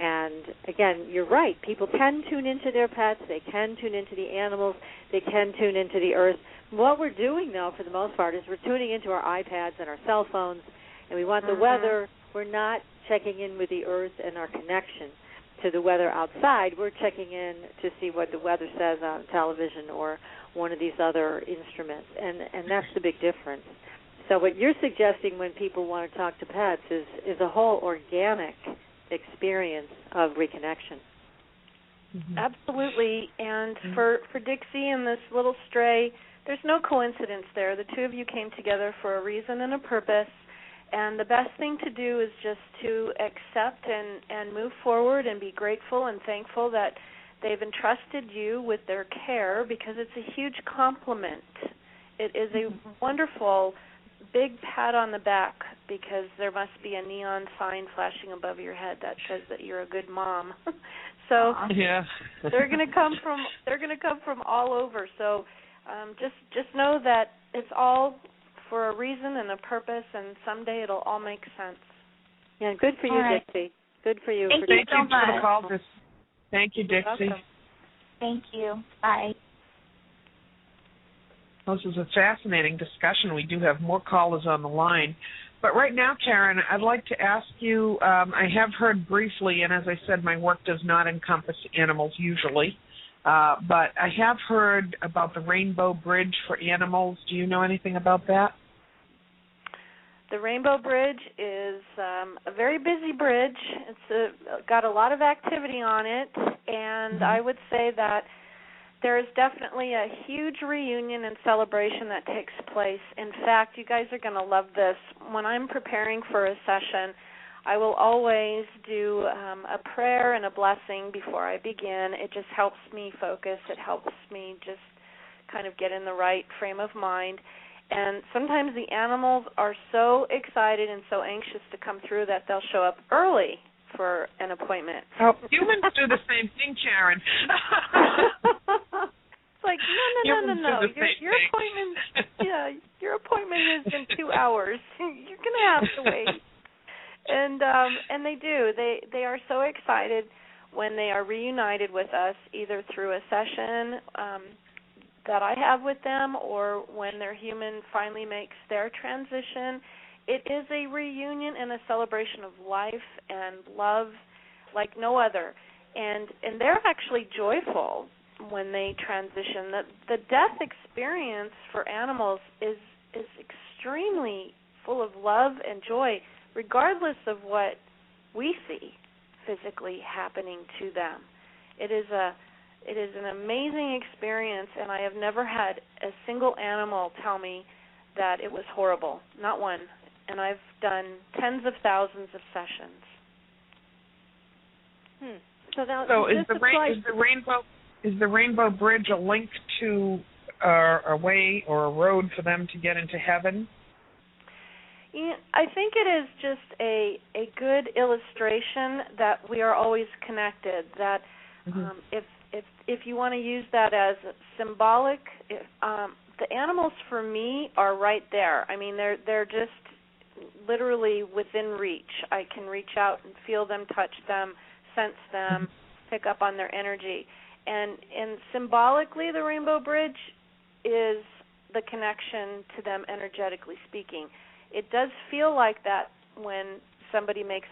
And, again, you're right. People can tune into their pets. They can tune into the animals. They can tune into the earth. What we're doing, though, for the most part, is we're tuning into our iPads and our cell phones, and we want the weather. We're not checking in with the earth and our connection to the weather outside. We're checking in to see what the weather says on television or one of these other instruments, and that's the big difference. So what you're suggesting when people want to talk to pets is a whole organic experience of reconnection. Mm-hmm. Absolutely. And for Dixie and this little stray, there's no coincidence there. The 2 of you came together for a reason and a purpose, and the best thing to do is just to accept and move forward and be grateful and thankful that they've entrusted you with their care, because it's a huge compliment. It is a wonderful big pat on the back, because there must be a neon sign flashing above your head that says that you're a good mom. So yeah. they're going to come from all over. So just know that it's all for a reason and a purpose, and someday it'll all make sense. Yeah, good for you, right. Dixie. Good for you. Thank you so much. For the call. Thank you, Dixie. Welcome. Thank you. Bye. This is a fascinating discussion. We do have more callers on the line. But right now, Karen, I'd like to ask you, I have heard briefly, and as I said, my work does not encompass animals usually, but I have heard about the Rainbow Bridge for animals. Do you know anything about that? The Rainbow Bridge is a very busy bridge. It's got a lot of activity on it, and I would say that there is definitely a huge reunion and celebration that takes place. In fact, you guys are going to love this. When I'm preparing for a session, I will always do a prayer and a blessing before I begin. It just helps me focus. It helps me just kind of get in the right frame of mind. And sometimes the animals are so excited and so anxious to come through that they'll show up early for an appointment. Oh, humans do the same thing, Karen. It's like, no. Your appointment appointment is in 2 hours. You're going to have to wait. And they do. They are so excited when they are reunited with us, either through a session that I have with them or when their human finally makes their transition. It is a reunion and a celebration of life and love like no other. And they're actually joyful when they transition. The death experience for animals is extremely full of love and joy, regardless of what we see physically happening to them. It is an amazing experience, and I have never had a single animal tell me that it was horrible, not one. And I've done tens of thousands of sessions. So is the Rainbow Bridge a link to a way or a road for them to get into heaven? Yeah, I think it is just a good illustration that we are always connected. That if you want to use that as symbolic, the animals for me are right there. I mean, they're just literally within reach. I can reach out and feel them, touch them, sense them, pick up on their energy. And symbolically, the Rainbow Bridge is the connection to them energetically speaking. It does feel like that when somebody makes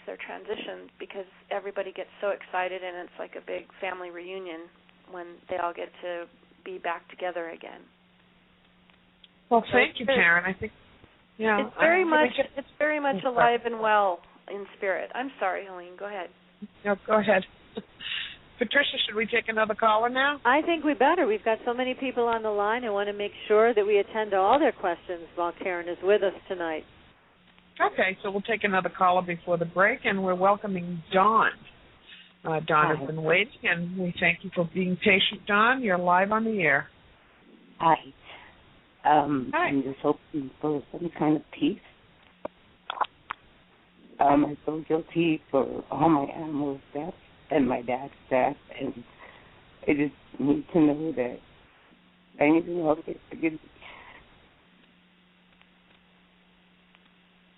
their transition, because everybody gets so excited and it's like a big family reunion when they all get to be back together again. Well, thank you, Karen. I think it's very much alive and well in spirit. I'm sorry, Helene. Go ahead. No, go ahead. Patricia, should we take another caller now? I think we better. We've got so many people on the line. I want to make sure that we attend to all their questions while Karen is with us tonight. Okay, so we'll take another caller before the break, and we're welcoming Dawn. Dawn has been waiting, and we thank you for being patient, Dawn. You're live on the air. Hi. Hi. I'm just hoping for some kind of peace. I feel guilty for all my animals' deaths and my dad's death, and I just need to know that anything else gets forgiven.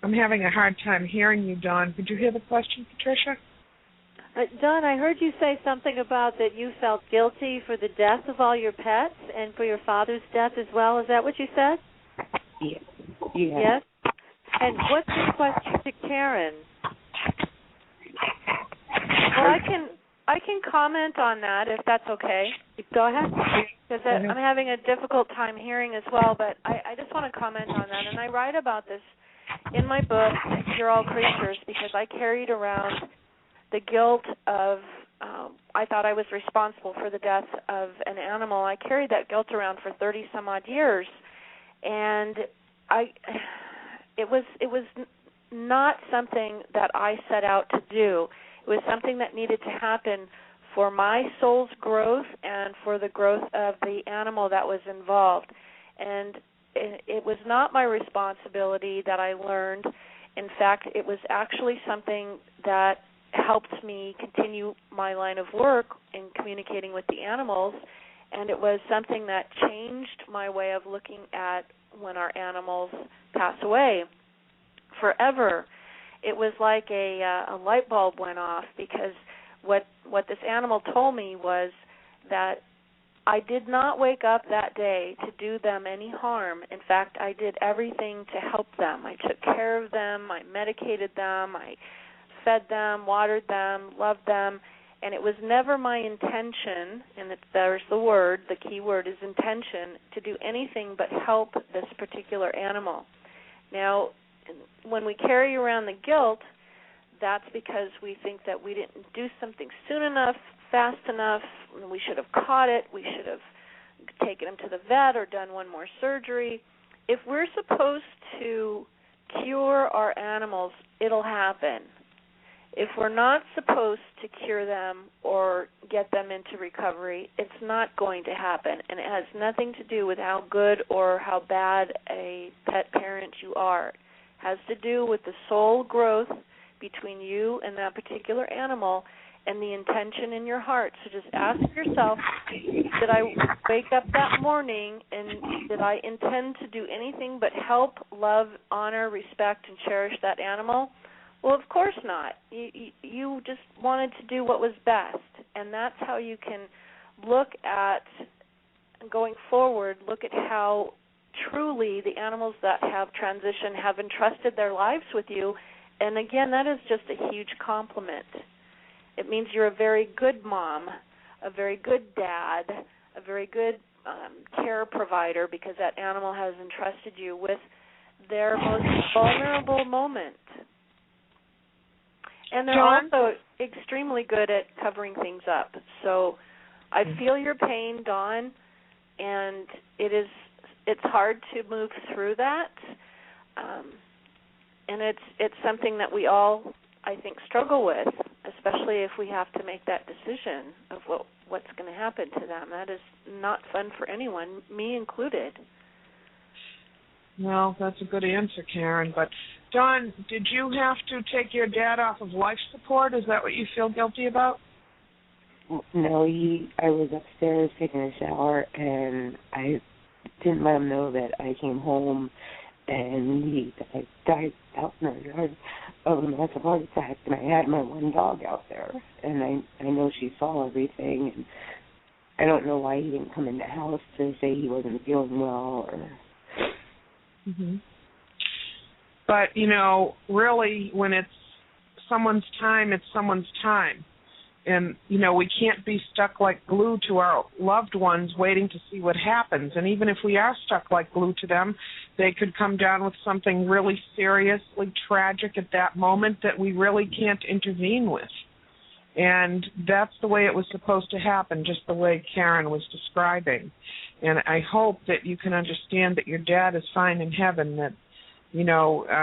I'm having a hard time hearing you, Dawn. Could you hear the question, Patricia? Dawn, I heard you say something about that you felt guilty for the death of all your pets and for your father's death as well. Is that what you said? Yes. Yes? And what's your question to Karen? Well, I can comment on that if that's okay. Go ahead. Because I'm having a difficult time hearing as well, but I just want to comment on that. And I write about this in my book, You're All Creatures, because I carried around the guilt of, I thought I was responsible for the death of an animal. I carried that guilt around for 30-some-odd years. And it was not something that I set out to do. It was something that needed to happen for my soul's growth and for the growth of the animal that was involved. And it was not my responsibility that I learned. In fact, it was actually something that helped me continue my line of work in communicating with the animals, and it was something that changed my way of looking at when our animals pass away forever. It was like a light bulb went off, because what this animal told me was that I did not wake up that day to do them any harm. In fact, I did everything to help them. I took care of them. I medicated them. I fed them, watered them, loved them. And it was never my intention, and there's the word, the key word is intention, to do anything but help this particular animal. Now, when we carry around the guilt, that's because we think that we didn't do something soon enough, fast enough, we should have caught it, we should have taken him to the vet or done one more surgery. If we're supposed to cure our animals, it'll happen. If we're not supposed to cure them or get them into recovery, it's not going to happen. And it has nothing to do with how good or how bad a pet parent you are. It has to do with the soul growth between you and that particular animal, and the intention in your heart. So just ask yourself, did I wake up that morning and did I intend to do anything but help, love, honor, respect, and cherish that animal? Well, of course not. You just wanted to do what was best, and that's how you can look at, going forward, look at how truly the animals that have transitioned have entrusted their lives with you. And again, that is just a huge compliment. It means you're a very good mom, a very good dad, a very good care provider, because that animal has entrusted you with their most vulnerable moment. And they're also extremely good at covering things up. So I feel your pain, Dawn, and it's hard to move through that. And it's something that we all, I think, struggle with, especially if we have to make that decision of what's going to happen to them. That is not fun for anyone, me included. Well, that's a good answer, Karen. But, Dawn, did you have to take your dad off of life support? Is that what you feel guilty about? No, I was upstairs taking a shower, and I didn't let him know that I came home, and he died out in the yard of a massive heart attack, and I had my one dog out there, and I know she saw everything, and I don't know why he didn't come in the house to say he wasn't feeling well. Mm-hmm. But, really, when it's someone's time, it's someone's time. And, we can't be stuck like glue to our loved ones waiting to see what happens. And even if we are stuck like glue to them, they could come down with something really seriously tragic at that moment that we really can't intervene with. And that's the way it was supposed to happen, just the way Karen was describing. And I hope that you can understand that your dad is fine in heaven, that,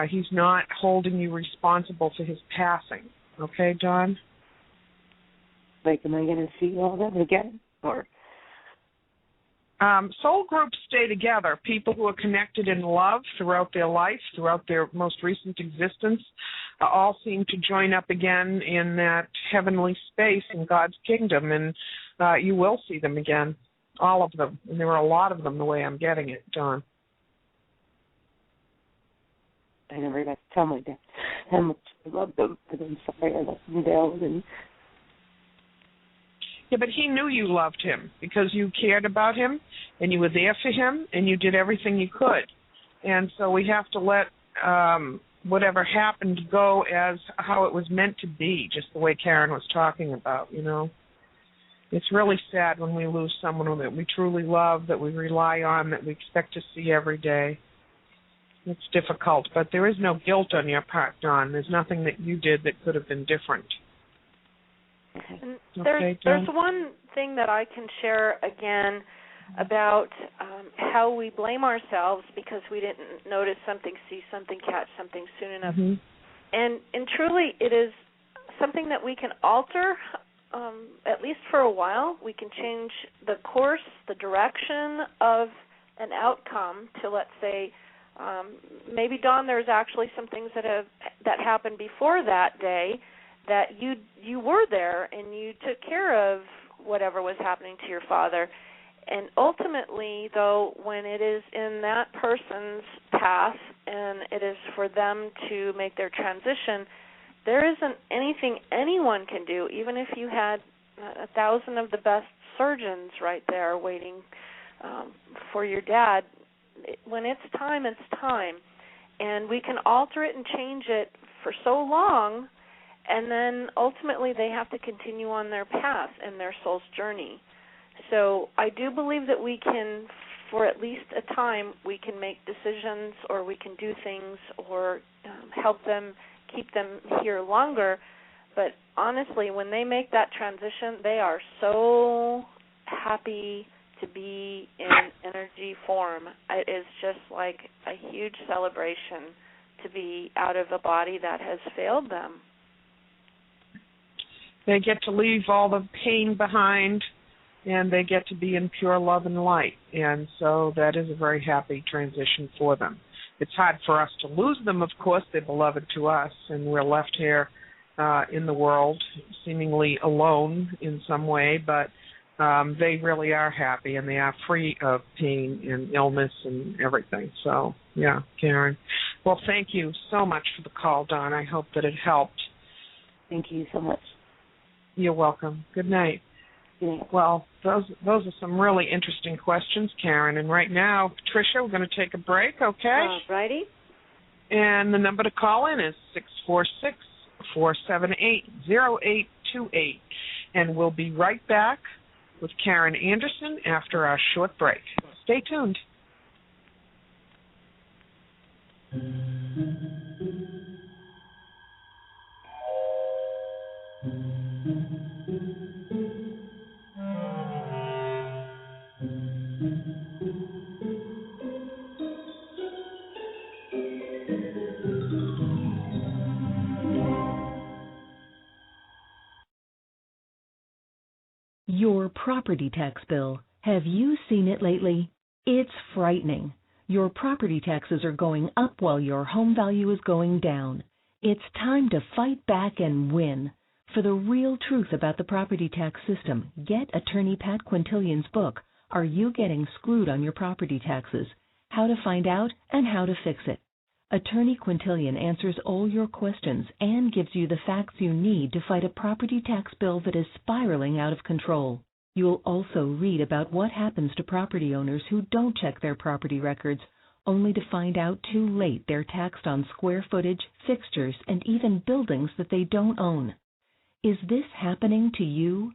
he's not holding you responsible for his passing. Okay, Dawn? Like, am I going to see all them again? Or soul groups stay together. People who are connected in love throughout their life, throughout their most recent existence, all seem to join up again in that heavenly space in God's kingdom, and you will see them again, all of them. And there are a lot of them the way I'm getting it, Dawn. I never got to tell my dad how much I loved them, but I'm sorry I let them down. And yeah, but he knew you loved him because you cared about him and you were there for him and you did everything you could. And so we have to let whatever happened go as how it was meant to be, just the way Karen was talking about, It's really sad when we lose someone that we truly love, that we rely on, that we expect to see every day. It's difficult, but there is no guilt on your part, Dawn. There's nothing that you did that could have been different. And there's one thing that I can share again about how we blame ourselves because we didn't notice something, see something, catch something soon enough. Mm-hmm. And truly it is something that we can alter, at least for a while. We can change the course, the direction of an outcome to, let's say, maybe, Dawn, there's actually some things that happened before that day that you were there and you took care of whatever was happening to your father. And ultimately, though, when it is in that person's path and it is for them to make their transition, there isn't anything anyone can do, even if you had 1,000 of the best surgeons right there waiting for your dad. When it's time, it's time. And we can alter it and change it for so long, and then ultimately they have to continue on their path and their soul's journey. So I do believe that we can, for at least a time, we can make decisions or we can do things or help them, keep them here longer. But honestly, when they make that transition, they are so happy to be in energy form. It is just like a huge celebration to be out of a body that has failed them. They get to leave all the pain behind, and they get to be in pure love and light. And so that is a very happy transition for them. It's hard for us to lose them, of course. They're beloved to us, and we're left here in the world, seemingly alone in some way, but they really are happy, and they are free of pain and illness and everything. So, yeah, Karen. Well, thank you so much for the call, Dawn. I hope that it helped. Thank you so much. You're welcome. Good night. Yeah. Well, those are some really interesting questions, Karen. And right now, Patricia, we're going to take a break, okay? Righty. And the number to call in is 646-478-0828. And we'll be right back with Karen Anderson after our short break. Stay tuned. Your property tax bill. Have you seen it lately? It's frightening. Your property taxes are going up while your home value is going down. It's time to fight back and win. For the real truth about the property tax system, get attorney Pat Quintilian's book, Are You Getting Screwed on Your Property Taxes? How to Find Out and How to Fix It. Attorney Quintilian answers all your questions and gives you the facts you need to fight a property tax bill that is spiraling out of control. You'll also read about what happens to property owners who don't check their property records, only to find out too late they're taxed on square footage, fixtures, and even buildings that they don't own. Is this happening to you?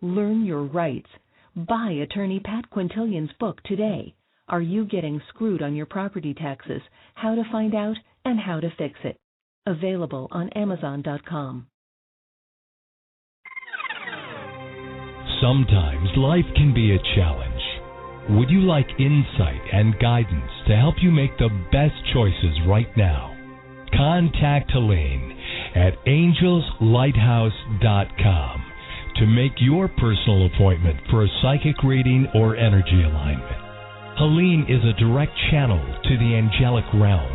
Learn your rights. Buy attorney Pat Quintilian's book today. Are You Getting Screwed on Your Property Taxes? How to Find Out and How to Fix It. Available on Amazon.com. Sometimes life can be a challenge. Would you like insight and guidance to help you make the best choices right now? Contact Helene at angelslighthouse.com to make your personal appointment for a psychic reading or energy alignment. Helene is a direct channel to the angelic realm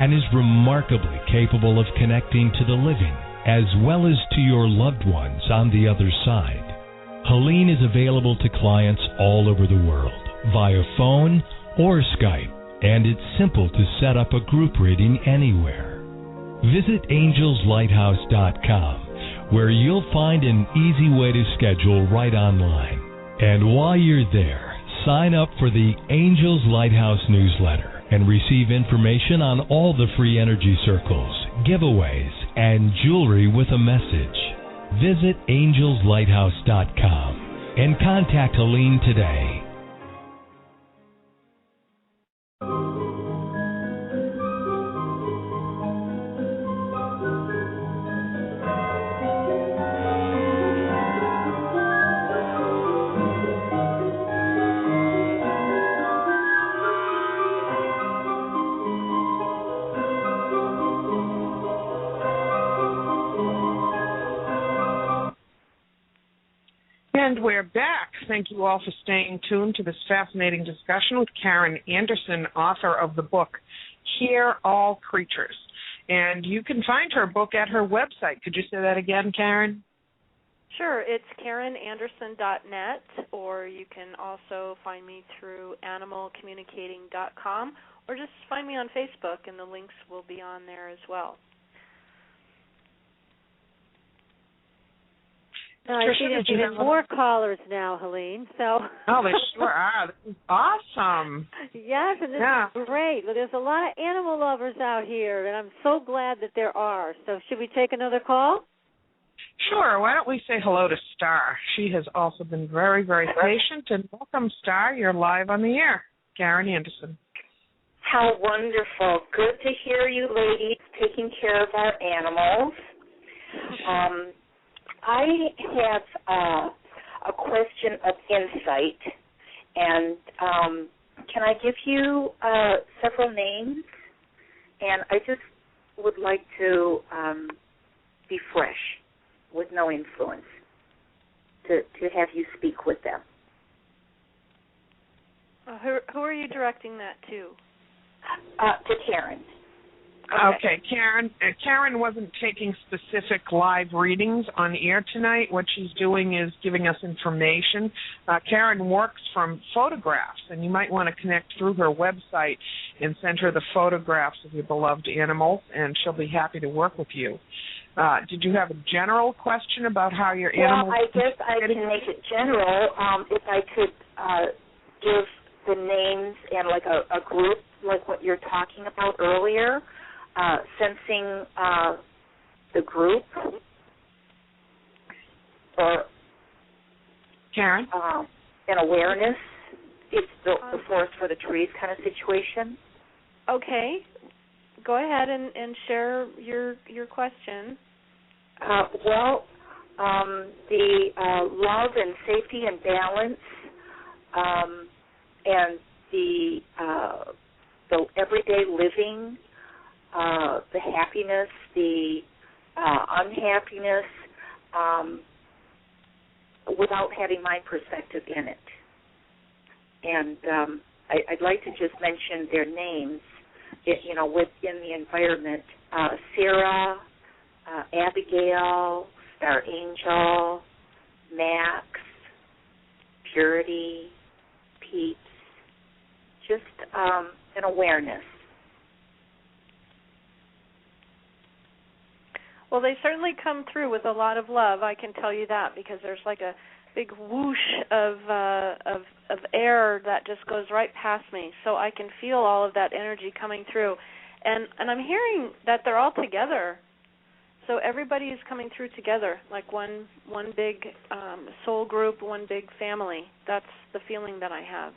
and is remarkably capable of connecting to the living as well as to your loved ones on the other side. Helene is available to clients all over the world via phone or Skype, and it's simple to set up a group reading anywhere. Visit angelslighthouse.com, where you'll find an easy way to schedule right online. And while you're there, sign up for the Angels Lighthouse newsletter and receive information on all the free energy circles, giveaways, and jewelry with a message. Visit angelslighthouse.com and contact Helene today. And we're back. Thank you all for staying tuned to this fascinating discussion with Karen Anderson, author of the book, Hear All Creatures. And you can find her book at her website. Could you say that again, Karen? Sure. It's KarenAnderson.net, or you can also find me through animalcommunicating.com, or just find me on Facebook, and the links will be on there as well. I see there's even more callers now, Helene. So. Oh, they sure are. This is awesome. Yes, and this is great. Well, there's a lot of animal lovers out here, and I'm so glad that there are. So should we take another call? Sure. Why don't we say hello to Star? She has also been very, very patient. And welcome, Star. You're live on the air. Karen Anderson. How wonderful. Good to hear you ladies taking care of our animals. I have a question of insight, and can I give you several names? And I just would like to be fresh, with no influence, to have you speak with them. Who are you directing that to? To Karen. Okay, Karen wasn't taking specific live readings on air tonight. What she's doing is giving us information. Karen works from photographs, and you might want to connect through her website and send her the photographs of your beloved animals, and she'll be happy to work with you. Did you have a general question about how your animals... Well, I guess I can make it general. If I could give the names and like a group, like what you're talking about earlier, sensing the group, or Karen, an awareness. It's the forest for the trees kind of situation. Okay, go ahead and share your question. The love and safety and balance, and the everyday living, the happiness, the unhappiness, without having my perspective in it. And I'd like to just mention their names, within the environment. Sarah, Abigail, Star Angel, Max, Purity, Peeps, just an awareness. Well, they certainly come through with a lot of love. I can tell you that, because there's like a big whoosh of air that just goes right past me. So I can feel all of that energy coming through, and I'm hearing that they're all together. So everybody is coming through together, like one big soul group, one big family. That's the feeling that I have.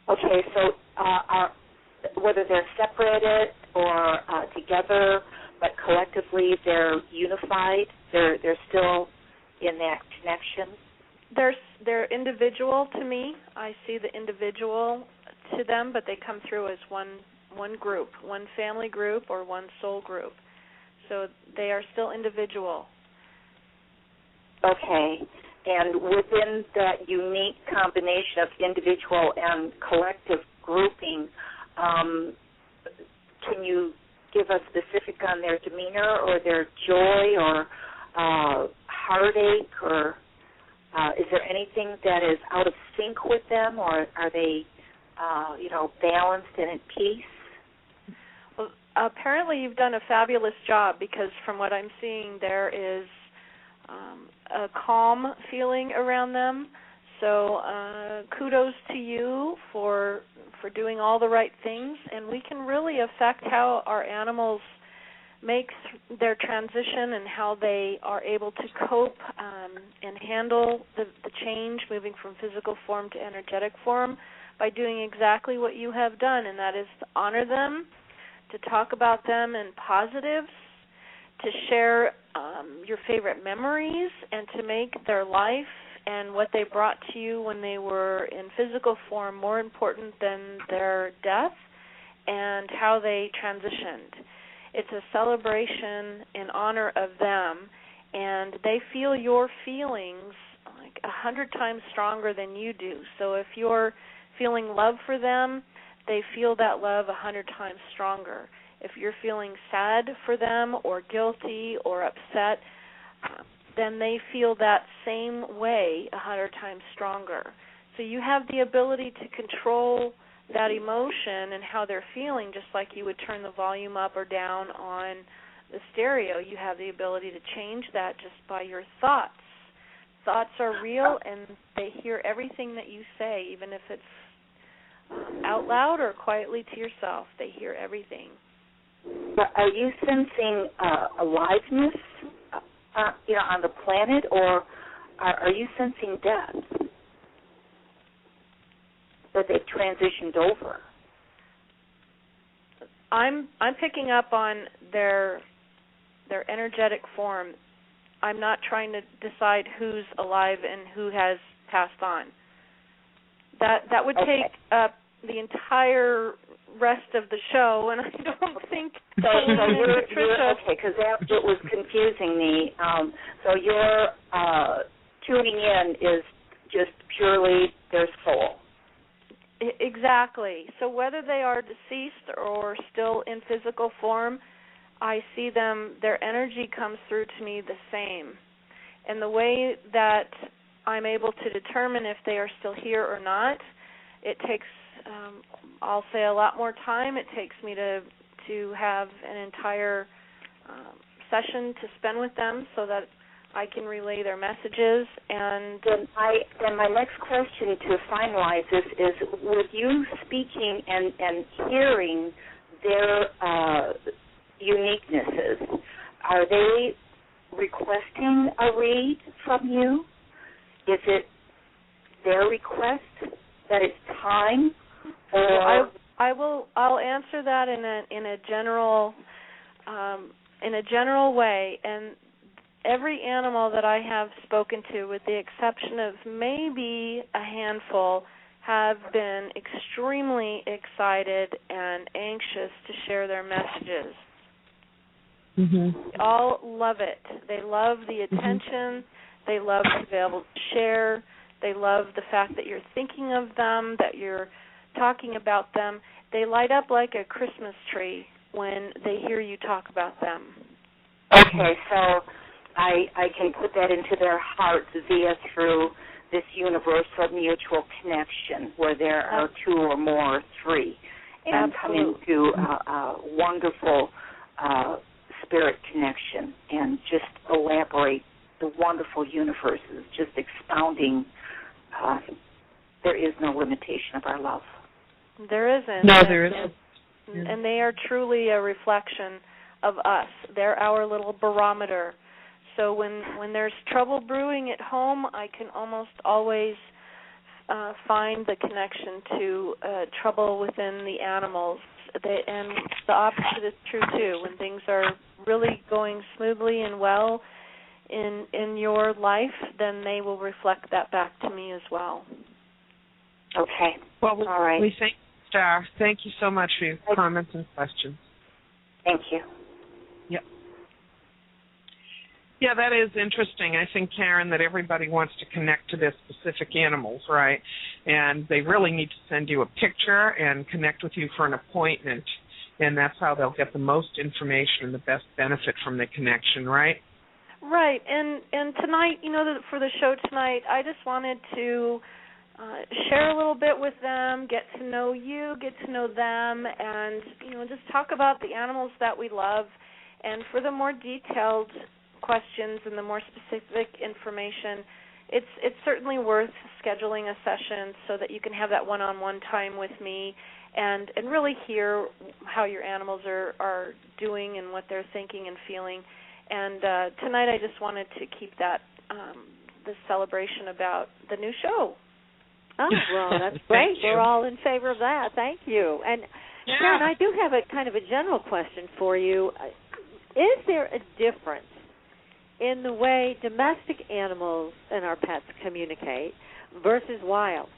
Okay, so whether they're separated or together, but collectively they're unified, they're still in that connection? They're individual to me. I see the individual to them, but they come through as one group, one family group or one soul group. So they are still individual. Okay. And within that unique combination of individual and collective grouping, can you give us specific on their demeanor or their joy or heartache, or is there anything that is out of sync with them, or are they, balanced and at peace? Well, apparently you've done a fabulous job, because from what I'm seeing, there is a calm feeling around them. So kudos to you for doing all the right things, and we can really affect how our animals make their transition and how they are able to cope and handle the change, moving from physical form to energetic form, by doing exactly what you have done, and that is to honor them, to talk about them in positives, to share your favorite memories, and to make their life and what they brought to you when they were in physical form more important than their death and how they transitioned. It's a celebration in honor of them, and they feel your feelings like 100 times stronger than you do. So if you're feeling love for them, they feel that love 100 times stronger. If you're feeling sad for them or guilty or upset, then they feel that same way 100 times stronger. So you have the ability to control that emotion and how they're feeling, just like you would turn the volume up or down on the stereo. You have the ability to change that just by your thoughts. Thoughts are real, and they hear everything that you say, even if it's out loud or quietly to yourself. They hear everything. But are you sensing aliveness, on the planet, or are you sensing death that they've transitioned over? I'm picking up on their energetic form. I'm not trying to decide who's alive and who has passed on. That would take up the entire rest of the show, and I don't think Patricia. Okay, because it was confusing me. So your tuning in is just purely their soul. Exactly. So whether they are deceased or still in physical form, I see them, their energy comes through to me the same. And the way that I'm able to determine if they are still here or not, it takes, I'll say, a lot more time. It takes me to have an entire session to spend with them so that I can relay their messages. And then my next question to finalize this is, with you speaking and hearing their uniquenesses, are they requesting a read from you? Is it their request that it's time? Or I'll answer that in a general way. And every animal that I have spoken to, with the exception of maybe a handful, have been extremely excited and anxious to share their messages. They all love it. They love the attention. They love to be able to share. They love the fact that you're thinking of them, that you're talking about them. They light up like a Christmas tree when they hear you talk about them. Okay, so I can put that into their hearts through this universal mutual connection where there are two or more, or three, and come into a wonderful spirit connection and just elaborate the wonderful universes, just expounding. There is no limitation of our love. There isn't. No, there isn't. And they are truly a reflection of us. They're our little barometer. So when there's trouble brewing at home, I can almost always find the connection to trouble within the animals. And the opposite is true, too. When things are really going smoothly and well in your life, then they will reflect that back to me as well. Okay. Well, all right. We thank you, Star. Thank you so much for your comments and questions. Thank you. Yep. Yeah, that is interesting. I think, Karen, that everybody wants to connect to their specific animals, right? And they really need to send you a picture and connect with you for an appointment, and that's how they'll get the most information and the best benefit from the connection, right? Right. And tonight, for the show tonight, I just wanted to share a little bit with them, get to know you, get to know them, and, just talk about the animals that we love. And for the more detailed questions and the more specific information, it's certainly worth scheduling a session so that you can have that one-on-one time with me and really hear how your animals are doing and what they're thinking and feeling. And tonight I just wanted to keep that this celebration about the new show. Oh, well, that's great. We're all in favor of that. Thank you. And Karen, I do have a kind of a general question for you. Is there a difference in the way domestic animals and our pets communicate versus wild?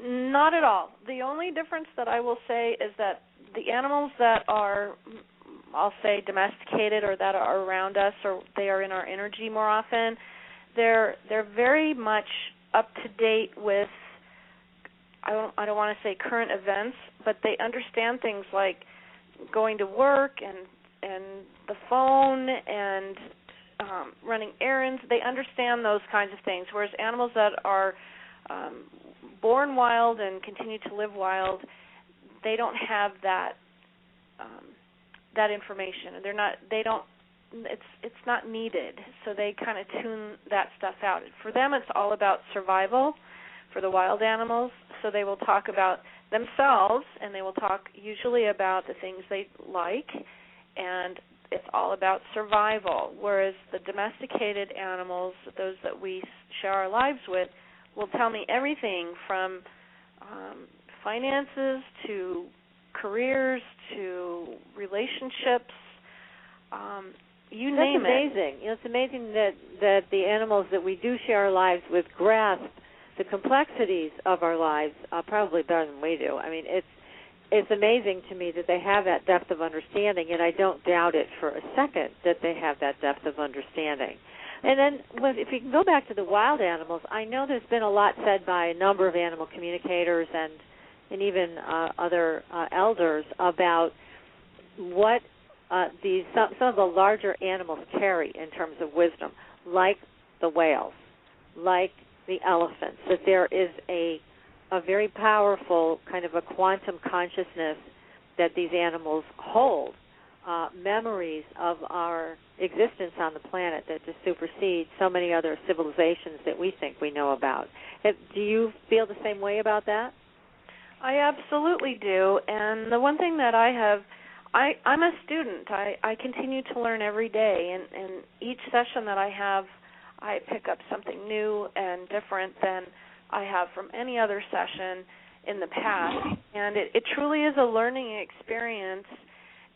Not at all. The only difference that I will say is that the animals that are, I'll say, domesticated or that are around us, or they are in our energy more often, they're very much up to date with, I don't want to say current events, but they understand things like going to work and the phone and running errands. They understand those kinds of things, whereas animals that are born wild and continue to live wild, they don't have that that information. It's not needed, so they kind of tune that stuff out. For them, it's all about survival for the wild animals, so they will talk about themselves, and they will talk usually about the things they like, and it's all about survival, whereas the domesticated animals, those that we share our lives with, will tell me everything from finances to careers to relationships, you name it. That's amazing. It's amazing that the animals that we do share our lives with grasp the complexities of our lives probably better than we do. I mean, it's amazing to me that they have that depth of understanding, and I don't doubt it for a second that they have that depth of understanding. And then if you can go back to the wild animals, I know there's been a lot said by a number of animal communicators and even other elders about what some of the larger animals carry in terms of wisdom, like the whales, like the elephants, that there is a very powerful kind of a quantum consciousness that these animals hold, memories of our existence on the planet that just supersede so many other civilizations that we think we know about. Do you feel the same way about that? I absolutely do. And the one thing that I'm a student. I continue to learn every day, and each session that I have, I pick up something new and different than I have from any other session in the past. And it truly is a learning experience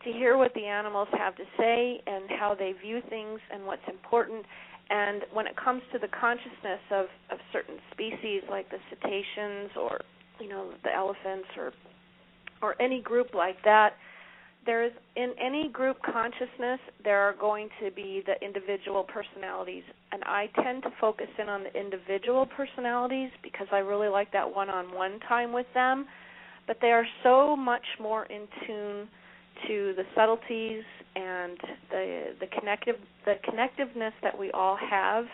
to hear what the animals have to say and how they view things and what's important. And when it comes to the consciousness of certain species like the cetaceans or, the elephants or any group like that, there's in any group consciousness, there are going to be the individual personalities, and I tend to focus in on the individual personalities because I really like that one-on-one time with them, but they are so much more in tune to the subtleties and the connectiveness that we all have,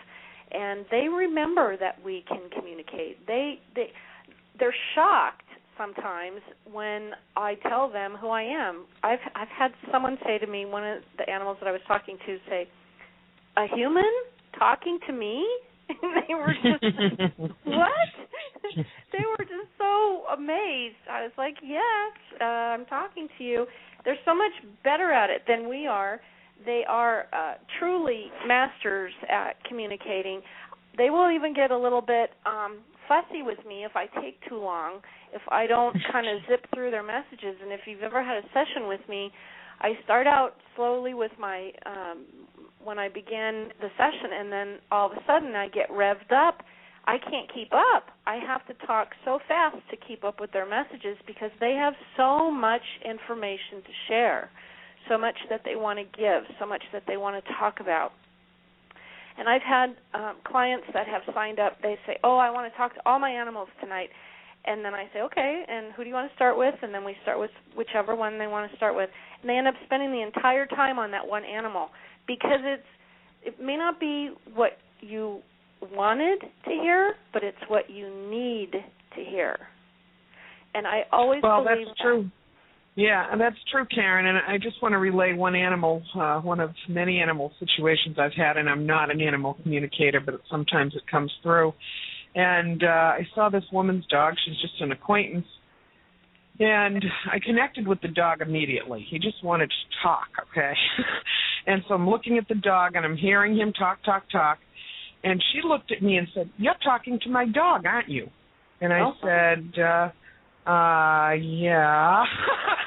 and they remember that we can communicate. They're shocked sometimes when I tell them who I am. I've had someone say to me, one of the animals that I was talking to, say, "A human talking to me?" And they were just, what? They were just so amazed. I was like, yes, I'm talking to you. They're so much better at it than we are. They are truly masters at communicating. They will even get a little bit fussy with me if I take too long, if I don't kind of zip through their messages. And if you've ever had a session with me, I start out slowly with my when I begin the session, and then all of a sudden I get revved up. I can't keep up. I have to talk so fast to keep up with their messages because they have so much information to share, so much that they want to give, so much that they want to talk about. And I've had clients that have signed up. They say, I want to talk to all my animals tonight. And then I say, okay, and who do you want to start with? And then we start with whichever one they want to start with. And they end up spending the entire time on that one animal because it may not be what you wanted to hear, but it's what you need to hear. And I always believe that's true. Yeah, and that's true, Karen. And I just want to relay one of many animal situations I've had, and I'm not an animal communicator, but sometimes it comes through. And I saw this woman's dog. She's just an acquaintance. And I connected with the dog immediately. He just wanted to talk, okay? And so I'm looking at the dog, and I'm hearing him talk. And she looked at me and said, "You're talking to my dog, aren't you?" And I said, yeah,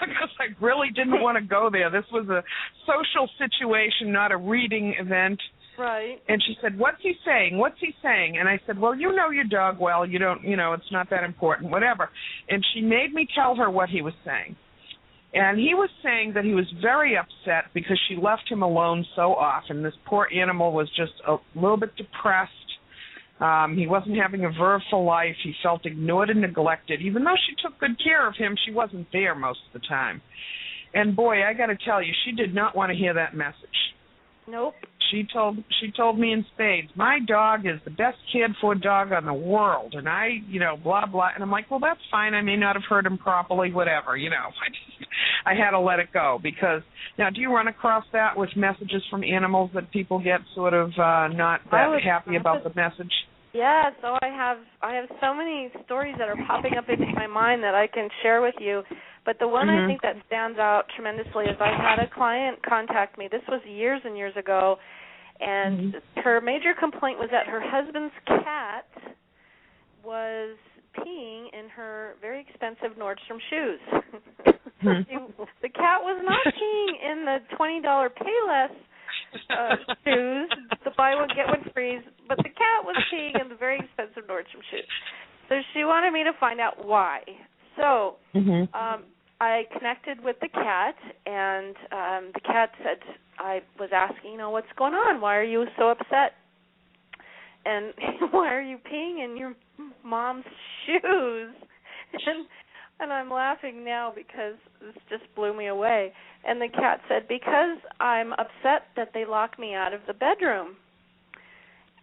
because I really didn't want to go there. This was a social situation, not a reading event. Right. And she said, "What's he saying? What's he saying?" And I said, "Well, you know your dog well. You don't, it's not that important, whatever." And she made me tell her what he was saying. And he was saying that he was very upset because she left him alone so often. This poor animal was just a little bit depressed. He wasn't having a vertical life. He felt ignored and neglected. Even though she took good care of him, she wasn't there most of the time. And boy, I got to tell you, she did not want to hear that message. Nope. She told me in spades, "My dog is the best cared for dog on the world," and I, blah blah. And I'm like, well, that's fine. I may not have heard him properly, whatever. I had to let it go because now, do you run across that with messages from animals that people get sort of not that happy about the message? Yeah, so I have so many stories that are popping up into my mind that I can share with you. But the one I think that stands out tremendously is I had a client contact me. This was years and years ago, and her major complaint was that her husband's cat was peeing in her very expensive Nordstrom shoes. The cat was not peeing in the $20 Payless shoes, the buy one get one free, but the cat was peeing in the very expensive Nordstrom shoes. So she wanted me to find out why. So I connected with the cat, and the cat said, I was asking, what's going on? Why are you so upset and why are you peeing in your mom's shoes? And I'm laughing now because this just blew me away. And the cat said, because I'm upset that they locked me out of the bedroom.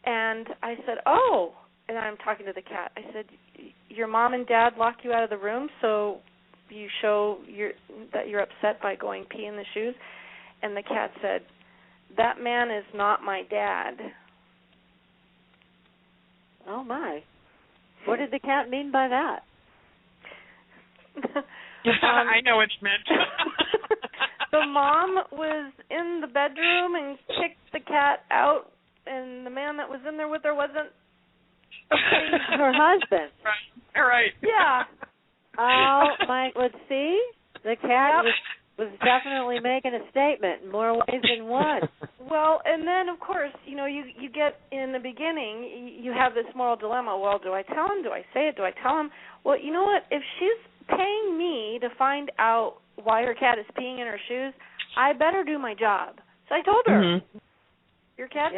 And I said, oh, and I'm talking to the cat. I said, your mom and dad lock you out of the room, so you show that you're upset by going pee in the shoes? And the cat said, that man is not my dad. Oh, my. What did the cat mean by that? I know what you meant. The mom was in the bedroom and kicked the cat out, and the man that was in there with her wasn't her husband. Right. Yeah. Oh, my. Let's see. The cat was definitely making a statement in more ways than one. Well, and then, of course, you get in the beginning, you have this moral dilemma. Well, do I tell him? Do I say it? Do I tell him? Well, you know what? If she's paying me to find out why her cat is peeing in her shoes, I better do my job. So I told her, your cat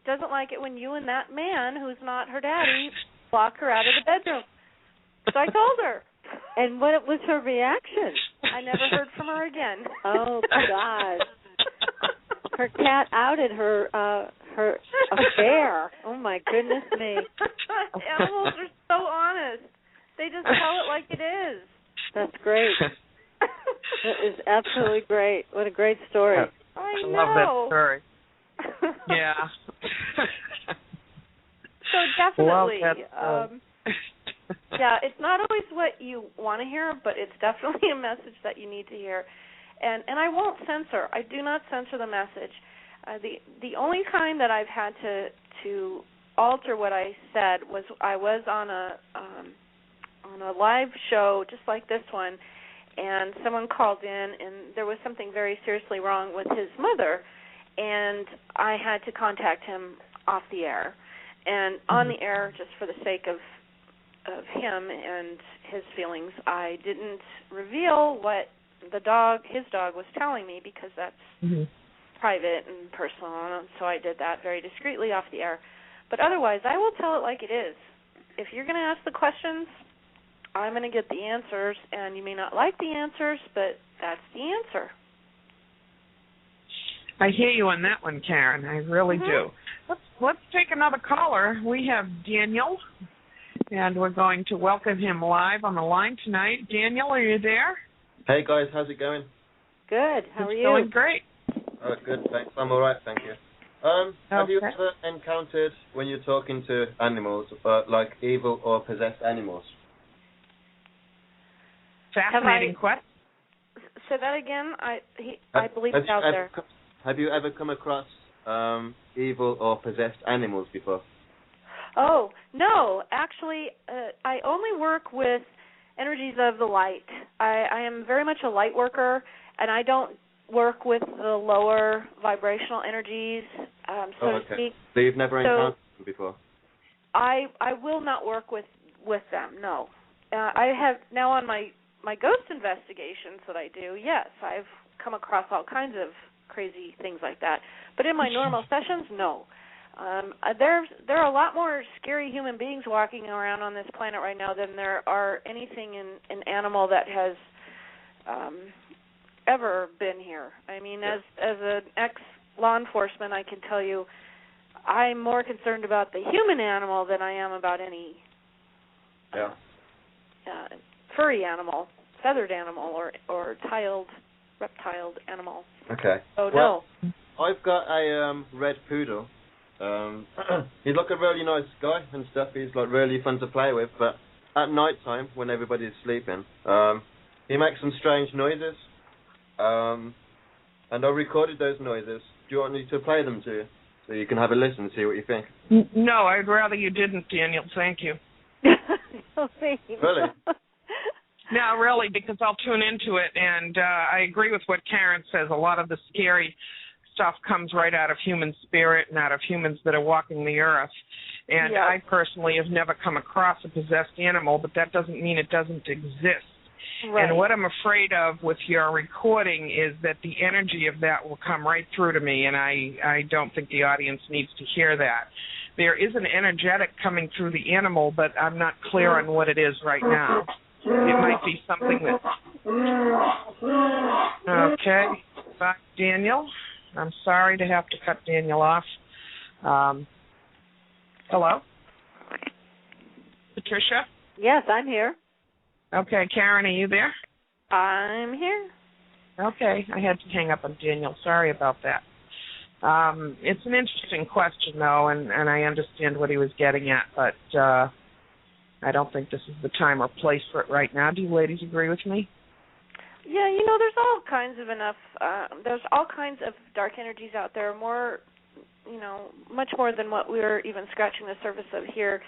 doesn't like it when you and that man, who's not her daddy, lock her out of the bedroom. So I told her. And what was her reaction? I never heard from her again. Oh, God. Her cat outed her affair. Oh, my goodness me. Animals are so honest. They just tell it like it is. That's great. That is absolutely great. What a great story. I know. Love that story. Yeah. So definitely, yeah, it's not always what you want to hear, but it's definitely a message that you need to hear. And I won't censor. I do not censor the message. The only time that I've had to alter what I said was I was on a live show just like this one, and someone called in, and there was something very seriously wrong with his mother, and I had to contact him off the air. And on the air, just for the sake of him and his feelings, I didn't reveal what his dog was telling me, because that's private and personal, and so I did that very discreetly off the air. But otherwise, I will tell it like it is. If you're going to ask the questions, I'm going to get the answers, and you may not like the answers, but that's the answer. I hear you on that one, Karen. I really do. Let's take another caller. We have Daniel, and we're going to welcome him live on the line tonight. Daniel, are you there? Hey, guys. How's it going? Good. How are you? Going great. Good, thanks. I'm all right, thank you. Have you ever encountered, when you're talking to animals, like evil or possessed animals? Fascinating question. Say that again. I believe it's out there. Have you ever come across evil or possessed animals before? Oh, no. Actually, I only work with energies of the light. I am very much a light worker, and I don't work with the lower vibrational energies, so to speak. So you've never encountered them before? I will not work with them, no. I have now on my ghost investigations that I do, yes, I've come across all kinds of crazy things like that. But in my normal sessions, no. There are a lot more scary human beings walking around on this planet right now than there are anything in animal that has ever been here. I mean, as an ex-law enforcement, I can tell you I'm more concerned about the human animal than I am about any furry animal, feathered animal, or reptiled animal. Okay. So well, no. I've got a red poodle. He's like a really nice guy and stuff. He's like really fun to play with. But at night time, when everybody's sleeping, he makes some strange noises. And I recorded those noises. Do you want me to play them to you so you can have a listen and see what you think? No, I'd rather you didn't, Daniel. Thank you. Really? No, really, because I'll tune into it, and I agree with what Karen says. A lot of the scary stuff comes right out of human spirit and out of humans that are walking the earth. And I personally have never come across a possessed animal, but that doesn't mean it doesn't exist. Right. And what I'm afraid of with your recording is that the energy of that will come right through to me, and I don't think the audience needs to hear that. there is an energetic coming through the animal, but I'm not clear on what it is right now. It might be something that... Okay. Bye, Daniel. I'm sorry to have to cut Daniel off. Hello? Patricia? Yes, I'm here. Okay, Karen, are you there? I'm here. Okay, I had to hang up on Daniel. Sorry about that. It's an interesting question, though, and I understand what he was getting at, but I don't think this is the time or place for it right now. Do you ladies agree with me? Yeah, there's all kinds of there's all kinds of dark energies out there, more, much more than what we're even scratching the surface of here.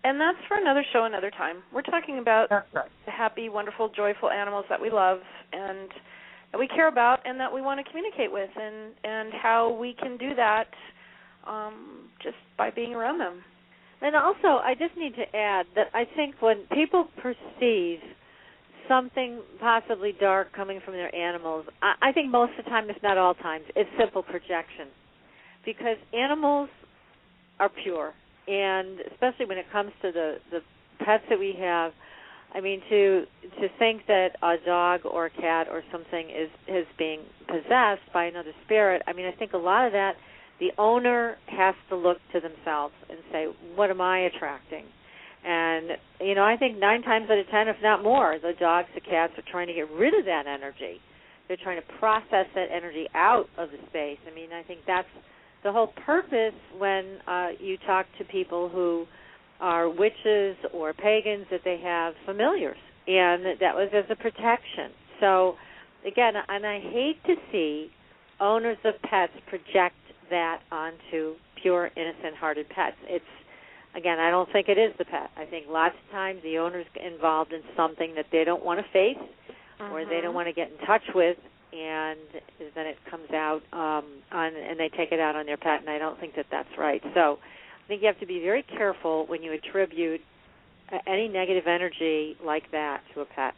And that's for another show, another time. We're talking about the happy, wonderful, joyful animals that we love and that we care about and that we want to communicate with, and how we can do that just by being around them. And also, I just need to add that I think when people perceive something possibly dark coming from their animals, I think most of the time, if not all times, it's simple projection. Because animals are pure. And especially when it comes to the pets that we have, I mean, to think that a dog or a cat or something is being possessed by another spirit, I mean, I think a lot of that, the owner has to look to themselves and say, what am I attracting? And, I think 9 times out of 10, if not more, the dogs, the cats are trying to get rid of that energy. They're trying to process that energy out of the space. I mean, I think that's the whole purpose when you talk to people who are witches or pagans, that they have familiars, and that was as a protection. So, again, and I hate to see owners of pets project that onto pure, innocent-hearted pets. Again, I don't think it is the pet. I think lots of times the owner's involved in something that they don't want to face or they don't want to get in touch with, and then it comes out and they take it out on their pet, and I don't think that that's right. So I think you have to be very careful when you attribute any negative energy like that to a pet.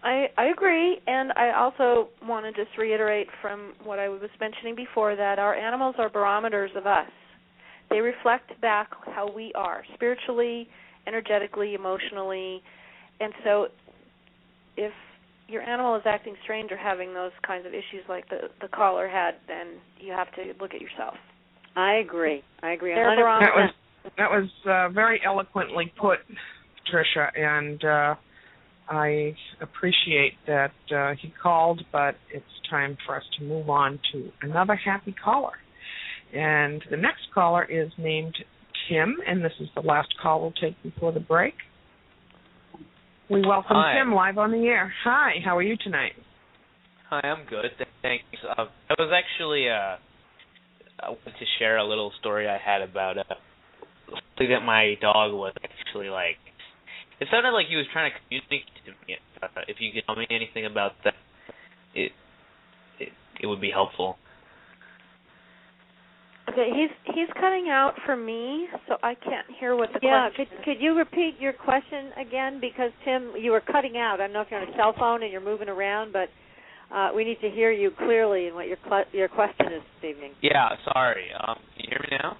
I agree, and I also want to just reiterate from what I was mentioning before that our animals are barometers of us. They reflect back how we are, spiritually, energetically, emotionally, and so if your animal is acting strange or having those kinds of issues like the caller had, then you have to look at yourself. I agree. They're barometers. That was very eloquently put, Patricia, and I appreciate that he called, but it's time for us to move on to another happy caller. And the next caller is named Tim, and this is the last call we'll take before the break. We welcome Tim live on the air. Hi, how are you tonight? Hi, I'm good, thanks. I was actually I wanted to share a little story I had about something that my dog was actually like. It sounded like he was trying to communicate to me. If you could tell me anything about that, it would be helpful. Okay, he's cutting out for me, so I can't hear what the question is. Could you repeat your question again? Because, Tim, you were cutting out. I don't know if you're on a cell phone and you're moving around, but we need to hear you clearly and what your question is this evening. Yeah, sorry. Can you hear me now?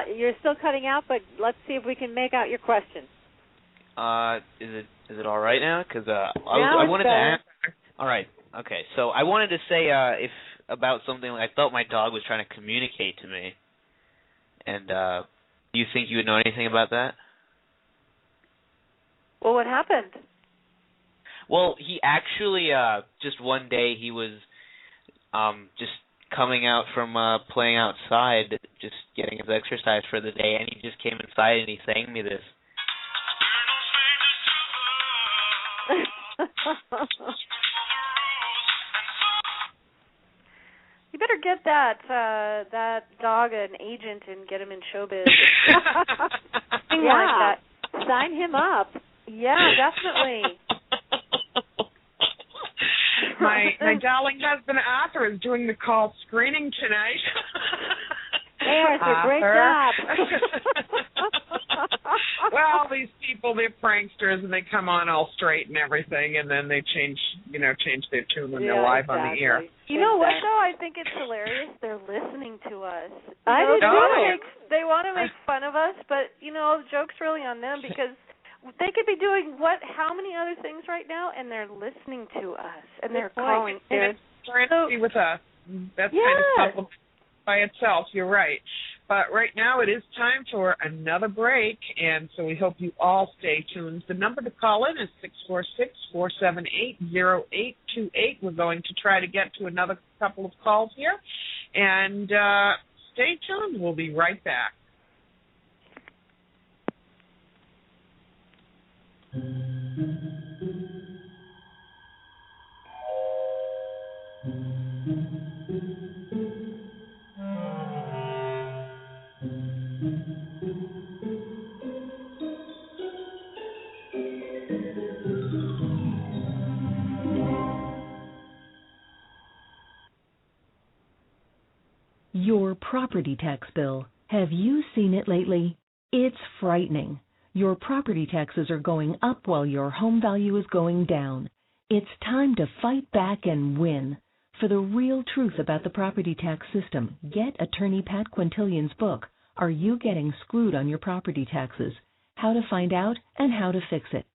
You're still cutting out, but let's see if we can make out your question. Is it all right now? Because I wanted better. to ask. All right. Okay. So I wanted to say about something I felt my dog was trying to communicate to me. And do you think you would know anything about that? Well, what happened? Well, he actually just one day he was just coming out from playing outside, just getting his exercise for the day, and he just came inside and he sang me this. You better get that dog an agent and get him in showbiz. Like that. Sign him up. Yeah, definitely. My darling husband Arthur is doing the call screening tonight. Hey, Arthur, great job. Well, these people, they're pranksters, and they come on all straight and everything, and then they change their tune when they're live on the air. You know what, though? I think it's hilarious. They're listening to us. I do too. They want to make fun of us, but, the joke's really on them because they could be doing how many other things right now, and they're listening to us, and they're calling. And it's currency with us. That's kind of compliment by itself. You're right. But right now it is time for another break, and so we hope you all stay tuned. The number to call in is 646-478-0828. We're going to try to get to another couple of calls here. And stay tuned. We'll be right back. Your property tax bill. Have you seen it lately? It's frightening. Your property taxes are going up while your home value is going down. It's time to fight back and win. For the real truth about the property tax system, get attorney Pat Quintilian's book, Are You Getting Screwed on Your Property Taxes? How to Find Out and How to Fix It.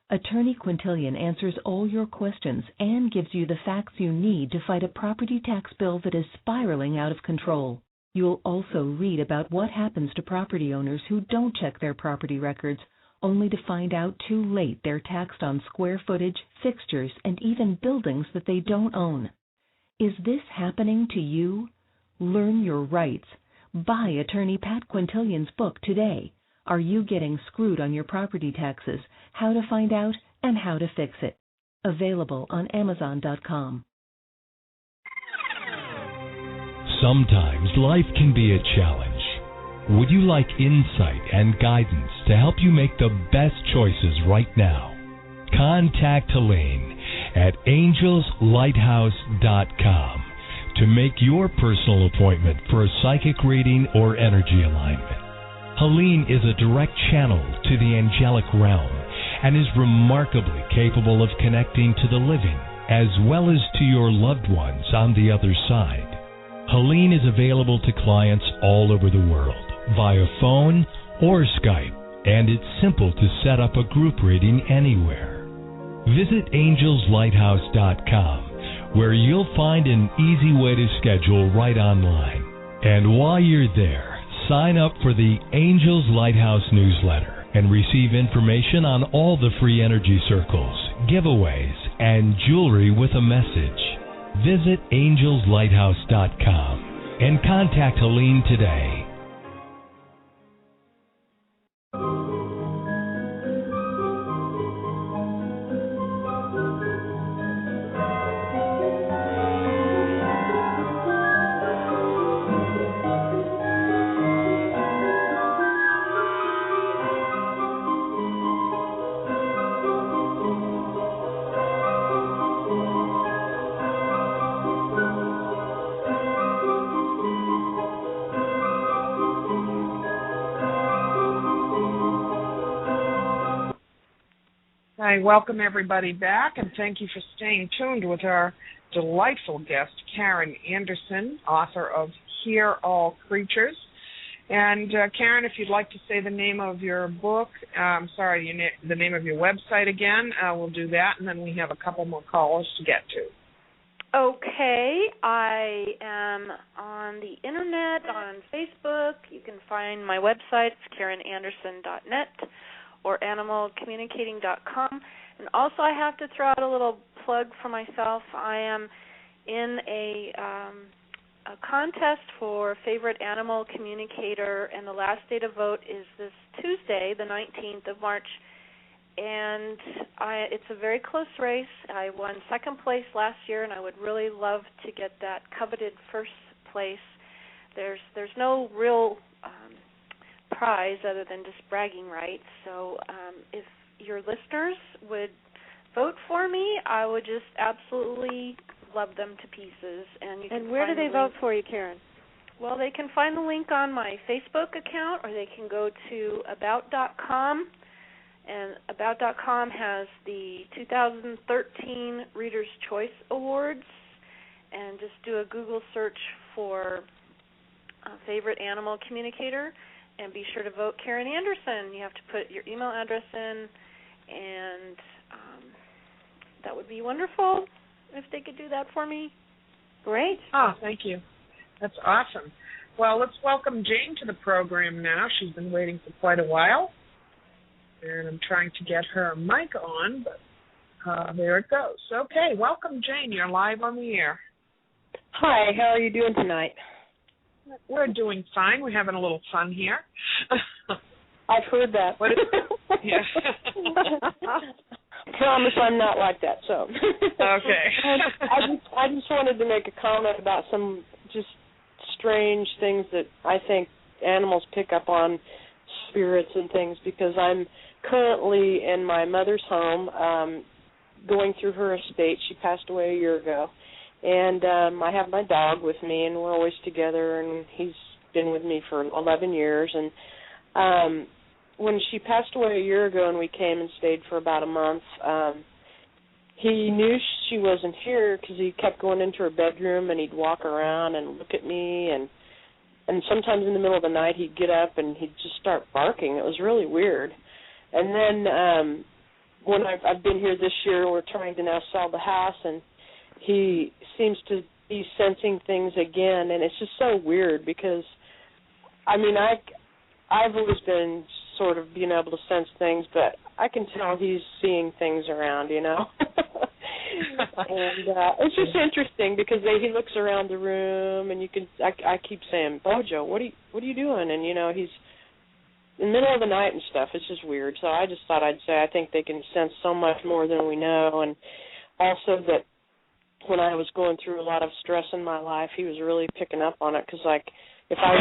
Attorney Quintilian answers all your questions and gives you the facts you need to fight a property tax bill that is spiraling out of control. You'll also read about what happens to property owners who don't check their property records, only to find out too late they're taxed on square footage, fixtures, and even buildings that they don't own. Is this happening to you? Learn your rights. Buy attorney Pat Quintilian's book today. Are You Getting Screwed on Your Property Taxes? How to Find Out and How to Fix It. Available on Amazon.com. Sometimes life can be a challenge. Would you like insight and guidance to help you make the best choices right now? Contact Helene at angelslighthouse.com to make your personal appointment for a psychic reading or energy alignment. Helene is a direct channel to the angelic realm and is remarkably capable of connecting to the living as well as to your loved ones on the other side. Helene is available to clients all over the world via phone or Skype, and it's simple to set up a group reading anywhere. Visit angelslighthouse.com, where you'll find an easy way to schedule right online. And while you're there, sign up for the Angels Lighthouse newsletter and receive information on all the free energy circles, giveaways, and jewelry with a message. Visit angelslighthouse.com and contact Helene today. I welcome everybody back, and thank you for staying tuned with our delightful guest, Karen Anderson, author of Hear All Creatures. And Karen, if you'd like to say the name of your book, the name of your website again, we'll do that, and then we have a couple more callers to get to. Okay, I am on the internet, on Facebook. You can find my website, it's KarenAnderson.net. or animalcommunicating.com. And also I have to throw out a little plug for myself. I am in a contest for favorite animal communicator, and the last day to vote is this Tuesday, the 19th of March. And it's a very close race. I won second place last year, and I would really love to get that coveted first place. There's no real prize other than just bragging rights. So if your listeners would vote for me, I would just absolutely love them to pieces. And you can where do they vote for you, Karen? Well, they can find the link on my Facebook account, or they can go to about.com. And about.com has the 2013 Reader's Choice Awards. And just do a Google search for favorite animal communicator, and be sure to vote Karen Anderson. You have to put your email address in, and that would be wonderful if they could do that for me. Great. Oh, thank you. That's awesome. Well, let's welcome Jane to the program now. She's been waiting for quite a while, and I'm trying to get her mic on, but there it goes. Okay, welcome, Jane. You're live on the air. Hi, how are you doing tonight? We're doing fine. We're having a little fun here. I've heard that. Yeah. Promise I'm not like that. So. Okay. I just wanted to make a comment about some just strange things that I think animals pick up on, spirits and things, because I'm currently in my mother's home, going through her estate. She passed away a year ago. And I have my dog with me, and we're always together, and he's been with me for 11 years. And when she passed away a year ago and we came and stayed for about a month, he knew she wasn't here because he kept going into her bedroom, and he'd walk around and look at me, and sometimes in the middle of the night he'd get up and he'd just start barking. It was really weird. And then when I've been here this year, we're trying to now sell the house, and he seems to be sensing things again, and it's just so weird because, I mean, I've always been sort of being able to sense things, but I can tell he's seeing things around, you know. And it's just interesting because he looks around the room, and I keep saying, Bojo, what are you doing? And you know, he's in the middle of the night and stuff. It's just weird. So I just thought I'd say I think they can sense so much more than we know, and also that when I was going through a lot of stress in my life, he was really picking up on it because, like, if I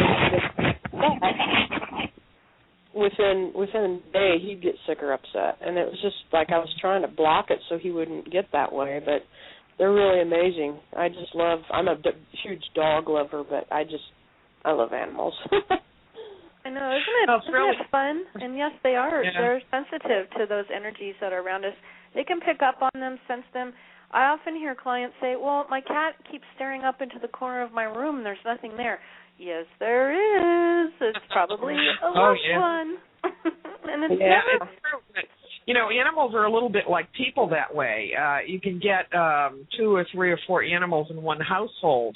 was within a day, he'd get sick or upset, and it was just like I was trying to block it so he wouldn't get that way. But they're really amazing. I'm a huge dog lover, but I love animals. I know, isn't it fun? And yes, they are. Yeah. They're sensitive to those energies that are around us. They can pick up on them, sense them. I often hear clients say, well, my cat keeps staring up into the corner of my room and there's nothing there. Yes, there is. It's probably a loved one. And it's it's true. You know, animals are a little bit like people that way. You can get 2 or 3 or 4 animals in one household,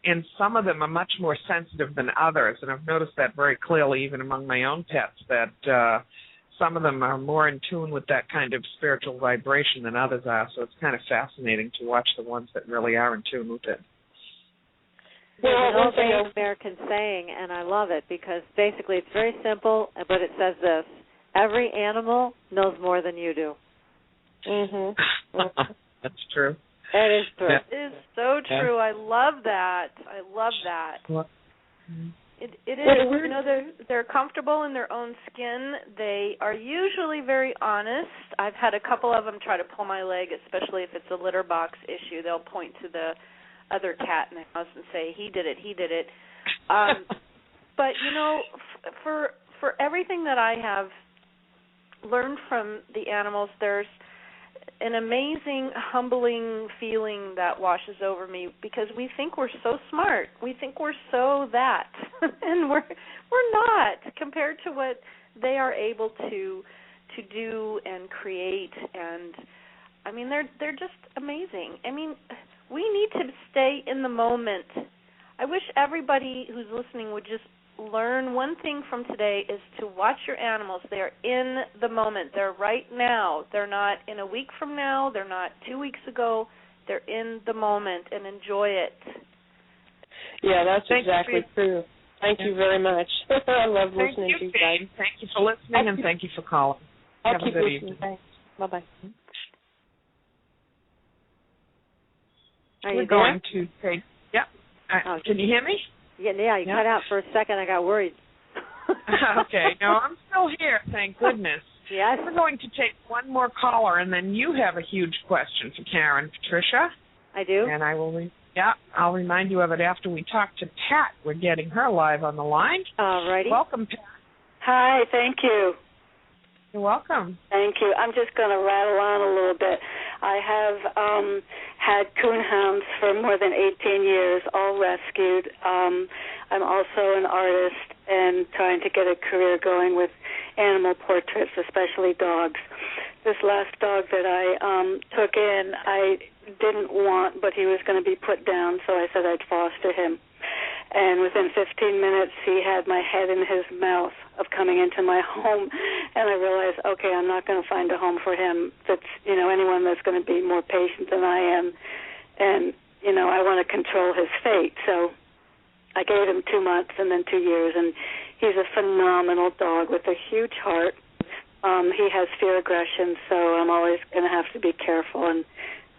and some of them are much more sensitive than others. And I've noticed that very clearly even among my own pets, that some of them are more in tune with that kind of spiritual vibration than others are. So it's kind of fascinating to watch the ones that really are in tune with it. There's an old American saying, and I love it because basically it's very simple, but it says this: every animal knows more than you do. That's true. It is true. It is so true. I love that. It is. You know, they're comfortable in their own skin. They are usually very honest. I've had a couple of them try to pull my leg, especially if it's a litter box issue. They'll point to the other cat in the house and say, he did it. But, you know, for everything that I have learned from the animals, there's an amazing, humbling feeling that washes over me because we think we're so smart. We think we're so that, and we're not compared to what they are able to do and create. And I mean, they're just amazing. I mean, we need to stay in the moment. I wish everybody who's listening would just learn one thing from today is to watch your animals. They're in the moment. They're right now. They're not in a week from now. They're not 2 weeks ago. They're in the moment, and enjoy it. Yeah, that's exactly true. Thank you very much. I love listening to you guys. Thank you for listening, and thank you for calling. I'll keep listening. Thanks. Bye-bye. Are you going to take... Yeah. Can you hear me? Yeah, you cut out for a second. I got worried. Okay. No, I'm still here, thank goodness. Yes. We're going to take one more caller, and then you have a huge question for Karen. Patricia? I do. And I will Yeah, I'll remind you of it after we talk to Pat. We're getting her live on the line. All righty. Welcome, Pat. Hi, thank you. You're welcome. Thank you. I'm just going to rattle on a little bit. I have had coonhounds for more than 18 years, all rescued. I'm also an artist and trying to get a career going with animal portraits, especially dogs. This last dog that I took in, I didn't want, but he was going to be put down, so I said I'd foster him. And within 15 minutes, he had my head in his mouth of coming into my home, and I realized, okay, I'm not going to find a home for him that's, anyone that's going to be more patient than I am, and, I want to control his fate. So I gave him 2 months and then 2 years, and he's a phenomenal dog with a huge heart. He has fear aggression, so I'm always going to have to be careful, and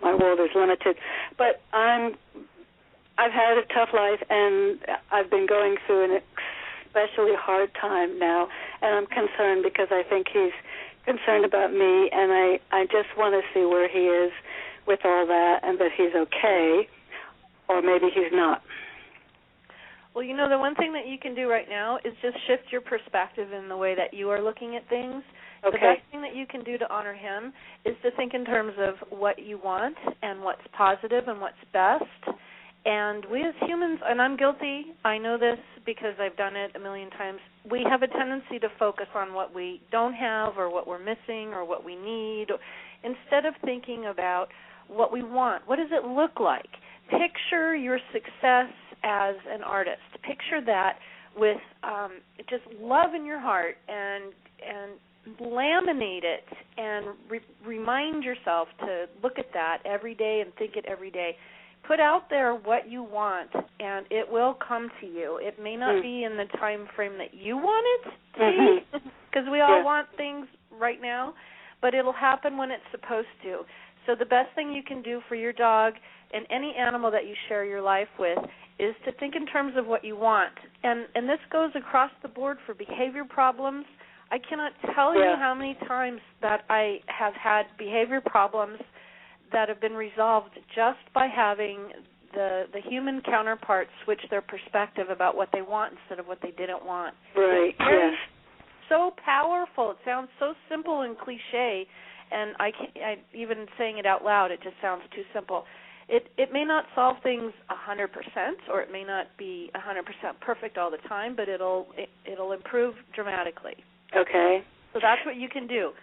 my world is limited. But I've had a tough life, and I've been going through an especially hard time now, and I'm concerned because I think he's concerned about me, and I just want to see where he is with all that and that he's okay, or maybe he's not. Well, the one thing that you can do right now is just shift your perspective in the way that you are looking at things. Okay. The best thing that you can do to honor him is to think in terms of what you want and what's positive and what's best. And we as humans, and I'm guilty, I know this because I've done it a million times, we have a tendency to focus on what we don't have or what we're missing or what we need, instead of thinking about what we want. What does it look like? Picture your success as an artist. Picture that with just love in your heart, and laminate it and remind yourself to look at that every day and think it every day. Put out there what you want, and it will come to you. It may not be in the time frame that you want it to be, because we all want things right now, but it'll happen when it's supposed to. So the best thing you can do for your dog and any animal that you share your life with is to think in terms of what you want. And this goes across the board for behavior problems. I cannot tell you how many times that I have had behavior problems that have been resolved just by having the human counterpart switch their perspective about what they want instead of what they didn't want. Right, yes. So powerful. It sounds so simple and cliche, and I even saying it out loud, it just sounds too simple. It may not solve things 100%, or it may not be 100% perfect all the time, but it'll improve dramatically. Okay. So that's what you can do.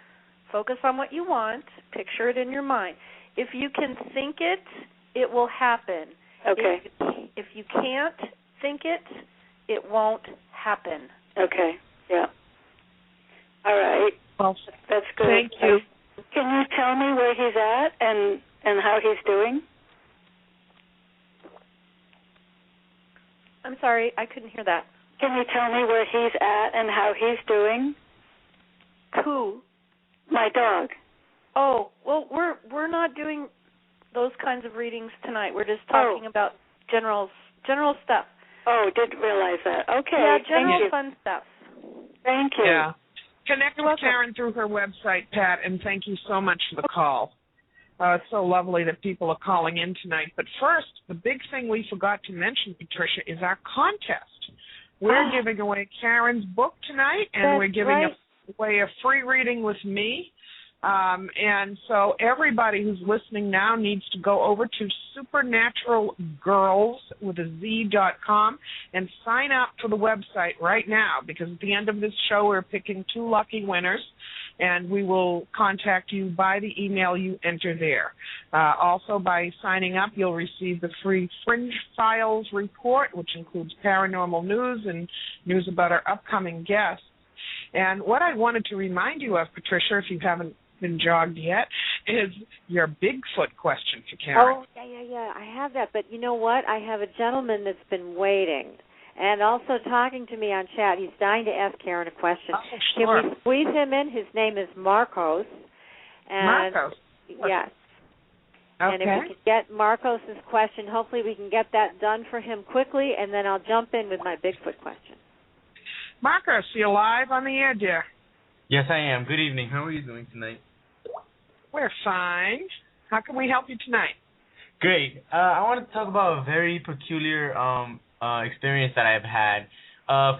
Focus on what you want. Picture it in your mind. If you can think it, it will happen. Okay. If you can't think it, it won't happen. Okay. Yeah. All right. Well, that's good. Thank you. Can you tell me where he's at and how he's doing? I'm sorry, I couldn't hear that. Can you tell me where he's at and how he's doing? Who? My dog. Oh, well, we're not doing those kinds of readings tonight. We're just talking about general stuff. Oh, didn't realize that. Okay. Yeah, general fun stuff. Thank you. Yeah. Connect with Karen through her website, Pat, and thank you so much for the call. It's so lovely that people are calling in tonight. But first, the big thing we forgot to mention, Patricia, is our contest. We're giving away Karen's book tonight, and we're giving away a free reading with me. And so everybody who's listening now needs to go over to supernaturalgirls.com and sign up for the website right now, because at the end of this show we're picking 2 lucky winners, and we will contact you by the email you enter there. Also, by signing up, you'll receive the free Fringe Files report, which includes paranormal news and news about our upcoming guests. And what I wanted to remind you of, Patricia, if you haven't been jogged yet, is your Bigfoot question for Karen. Oh, yeah. I have that. But you know what? I have a gentleman that's been waiting and also talking to me on chat. He's dying to ask Karen a question. Oh, sure. Can we squeeze him in? His name is Marcos. And Marcos? Yes. Okay. And if we can get Marcos' question, hopefully we can get that done for him quickly, and then I'll jump in with my Bigfoot question. Marcos, you're live on the air, dear. Yes, I am. Good evening. How are you doing tonight? We're fine. How can we help you tonight? Great. I want to talk about a very peculiar experience that I've had.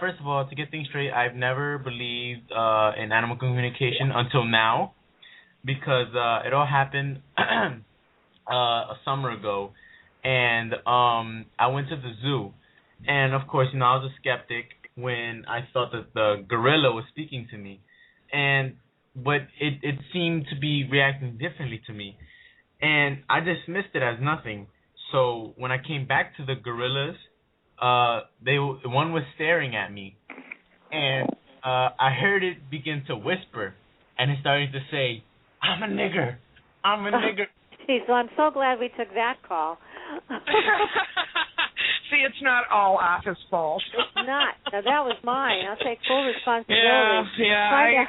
First of all, to get things straight, I've never believed in animal communication until now, because it all happened a summer ago, and I went to the zoo, and of course, I was a skeptic when I thought that the gorilla was speaking to me, but it seemed to be reacting differently to me, and I dismissed it as nothing. So when I came back to the gorillas, one was staring at me, and I heard it begin to whisper, and it started to say, "I'm a nigger, I'm a nigger." Geez, well, I'm so glad we took that call. See, it's not all Arthur's fault. It's not. Now, that was mine. I'll take full responsibility. Yeah.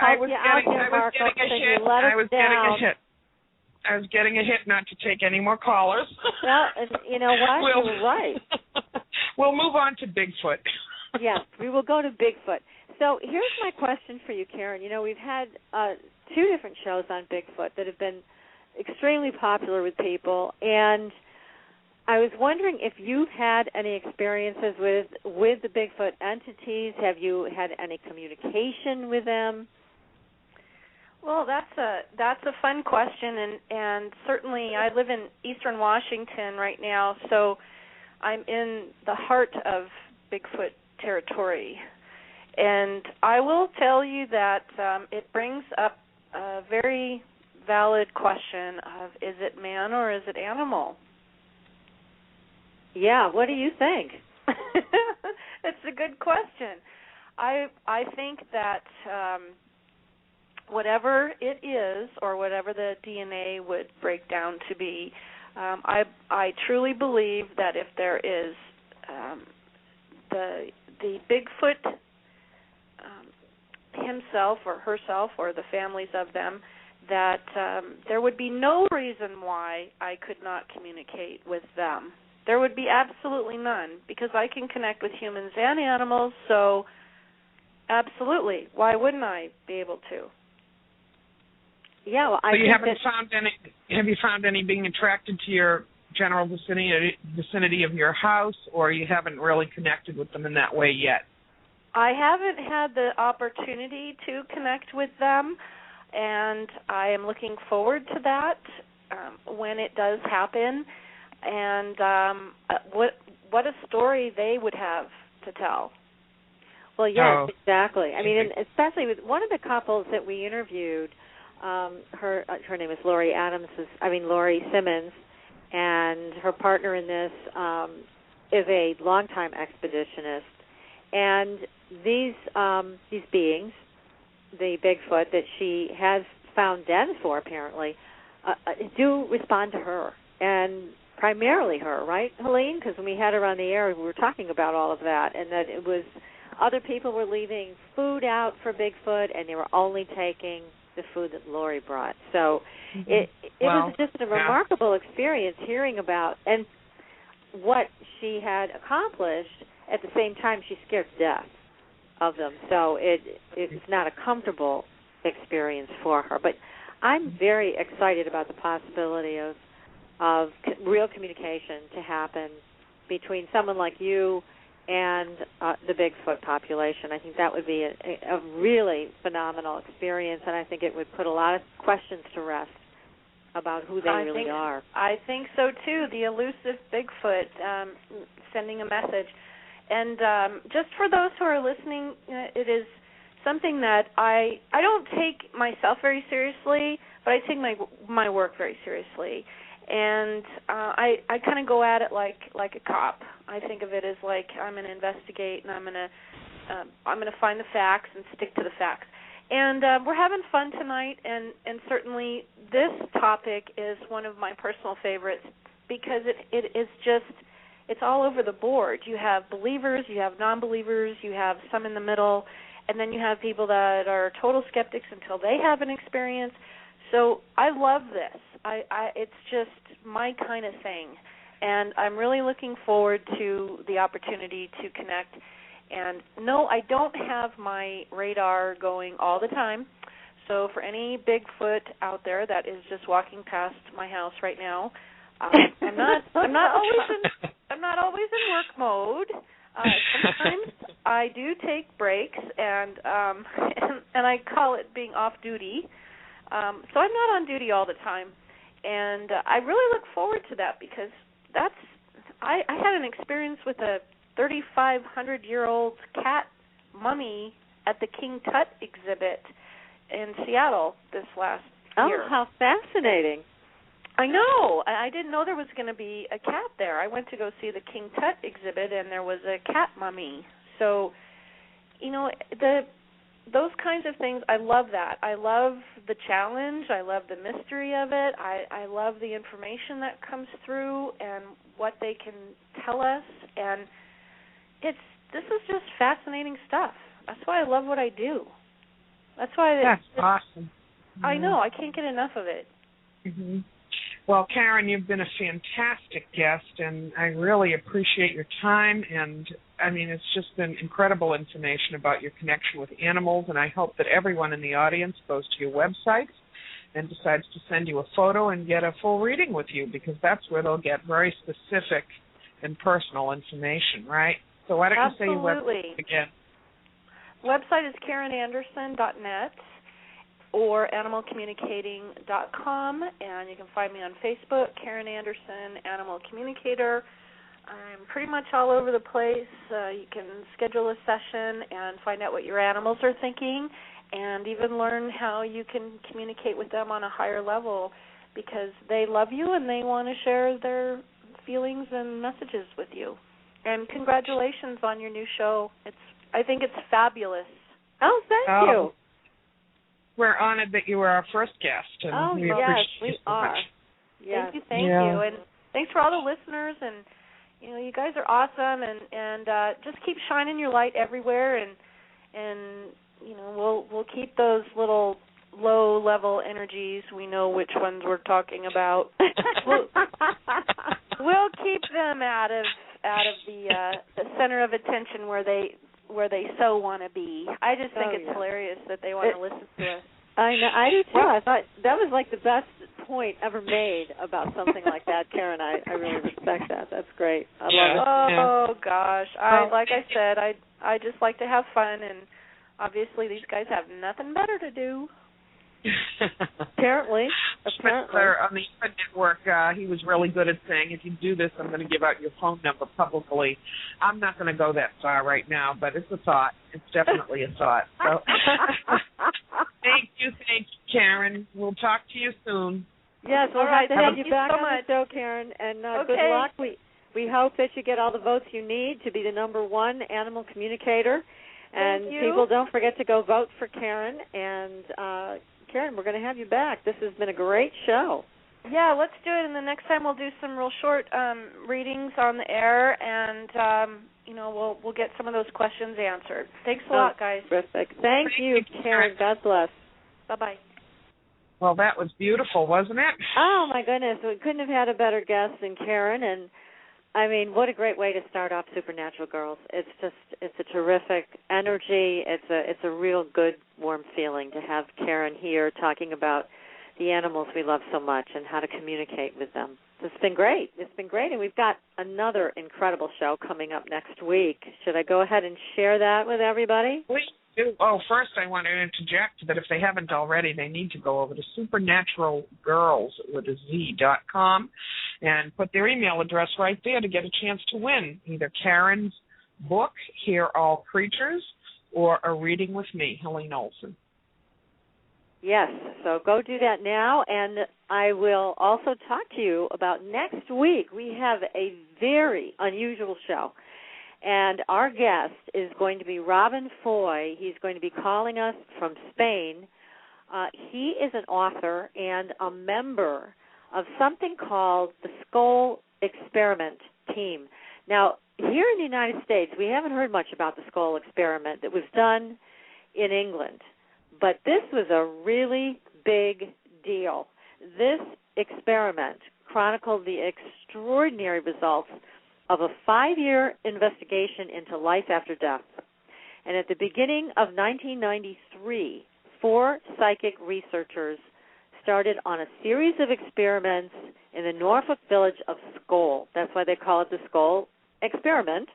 I was getting a hit not to take any more callers. Well, you know what? You were right. We'll move on to Bigfoot. Yes, we will go to Bigfoot. So here's my question for you, Karen. We've had 2 different shows on Bigfoot that have been extremely popular with people, and I was wondering if you've had any experiences with the Bigfoot entities. Have you had any communication with them? Well, that's a fun question, and certainly I live in Eastern Washington right now, so I'm in the heart of Bigfoot territory, and I will tell you that it brings up a very valid question of, is it man or is it animal? Yeah, what do you think? It's a good question. I think that whatever it is, or whatever the DNA would break down to be, I truly believe that if there is the Bigfoot himself or herself or the families of them, that there would be no reason why I could not communicate with them. There would be absolutely none, because I can connect with humans and animals, so absolutely. Why wouldn't I be able to? Yeah, well, so you haven't found any? Have you found any being attracted to your general vicinity of your house, or you haven't really connected with them in that way yet? I haven't had the opportunity to connect with them, and I am looking forward to that when it does happen. And what a story they would have to tell. Well, yes, exactly. I mean, and especially with one of the couples that we interviewed. Her name is Lori Simmons, and her partner in this is a longtime expeditionist. And these beings, the Bigfoot that she has found dens for, apparently, do respond to her, and primarily her, right, Helene? Because when we had her on the air, we were talking about all of that, and that it was other people were leaving food out for Bigfoot, and they were only taking the food that Lori brought. So it was just a remarkable experience hearing about and what she had accomplished. At the same time, she scared to death of them. So it's not a comfortable experience for her. But I'm very excited about the possibility of real communication to happen between someone like you and the Bigfoot population. I think that would be a really phenomenal experience, and I think it would put a lot of questions to rest about who they really are. I think so, too, the elusive Bigfoot sending a message. And just for those who are listening, it is something that I don't take myself very seriously, but I take my work very seriously. And I kind of go at it like a cop. I think of it as like I'm going to investigate, and I'm going to find the facts and stick to the facts. And we're having fun tonight, and certainly this topic is one of my personal favorites because it is just, it's all over the board. You have believers, you have non-believers, you have some in the middle, and then you have people that are total skeptics until they have an experience. So I love this. It's just my kind of thing, and I'm really looking forward to the opportunity to connect. And no, I don't have my radar going all the time. So for any Bigfoot out there that is just walking past my house right now, I'm not always in work mode. Sometimes I do take breaks, and I call it being off duty. So I'm not on duty all the time, and I really look forward to that because I had an experience with a 3,500-year-old cat mummy at the King Tut exhibit in Seattle this last year. Oh, how fascinating. I know. I didn't know there was going to be a cat there. I went to go see the King Tut exhibit, and there was a cat mummy. So, those kinds of things, I love that. I love the challenge. I love the mystery of it. I love the information that comes through and what they can tell us. And this is just fascinating stuff. That's why I love what I do. That's why that's awesome. I know. I can't get enough of it. Mm-hmm. Well, Karen, you've been a fantastic guest, and I really appreciate your time. And, it's just been incredible information about your connection with animals, and I hope that everyone in the audience goes to your website and decides to send you a photo and get a full reading with you, because that's where they'll get very specific and personal information, right? So why don't you say your website again? Website is KarenAnderson.net. or animalcommunicating.com, and you can find me on Facebook, Karen Anderson, Animal Communicator. I'm pretty much all over the place. You can schedule a session and find out what your animals are thinking and even learn how you can communicate with them on a higher level because they love you and they want to share their feelings and messages with you. And congratulations on your new show. I think it's fabulous. Oh, thank you. We're honored that you were our first guest, and we appreciate you so much. Yes. Thank you, and thanks for all the listeners. And you guys are awesome, and just keep shining your light everywhere, and we'll keep those little low-level energies. We know which ones we're talking about. We'll keep them out of the center of attention where they so want to be. I just think it's hilarious that they want to listen to us. I know, I do too. I thought that was like the best point ever made about something like that, Karen. I really respect that. That's great. I love it. Oh gosh, like I said, I just like to have fun, and obviously these guys have nothing better to do. Apparently. On the network, he was really good at saying, if you do this, I'm going to give out your phone number publicly. I'm not going to go that far right now, but it's a thought. It's definitely a thought. So, thank you, Karen. We'll talk to you soon. Yes, we'll have to have you back on the show, Karen, and good luck. We hope that you get all the votes you need to be the #1 animal communicator. And people, don't forget to go vote for Karen. And Karen, we're going to have you back. This has been a great show. Yeah, let's do it. And the next time we'll do some real short readings on the air, and we'll get some of those questions answered. Thanks a lot, guys. Terrific. Thank you, Karen. God bless. Bye-bye. Well, that was beautiful, wasn't it? Oh my goodness, we couldn't have had a better guest than Karen, and what a great way to start off Supernatural Girls. It's a terrific energy. It's a real good, warm feeling to have Karen here talking about the animals we love so much and how to communicate with them. It's been great. And we've got another incredible show coming up next week. Should I go ahead and share that with everybody? Please do. Oh, first I want to interject that if they haven't already, they need to go over to supernaturalgirls.com and put their email address right there to get a chance to win either Karen's book, Hear All Creatures, or a reading with me, Helene Olsen. Yes, so go do that now, and I will also talk to you about next week. We have a very unusual show, and our guest is going to be Robin Foy. He's going to be calling us from Spain. He is an author and a member of something called the Skoll Experiment Team. Now, here in the United States, we haven't heard much about the Skoll Experiment that was done in England. But this was a really big deal. This experiment chronicled the extraordinary results of a 5-year investigation into life after death. And at the beginning of 1993, 4 psychic researchers started on a series of experiments in the Norfolk village of Skoal. That's why they call it the Skoal experiment.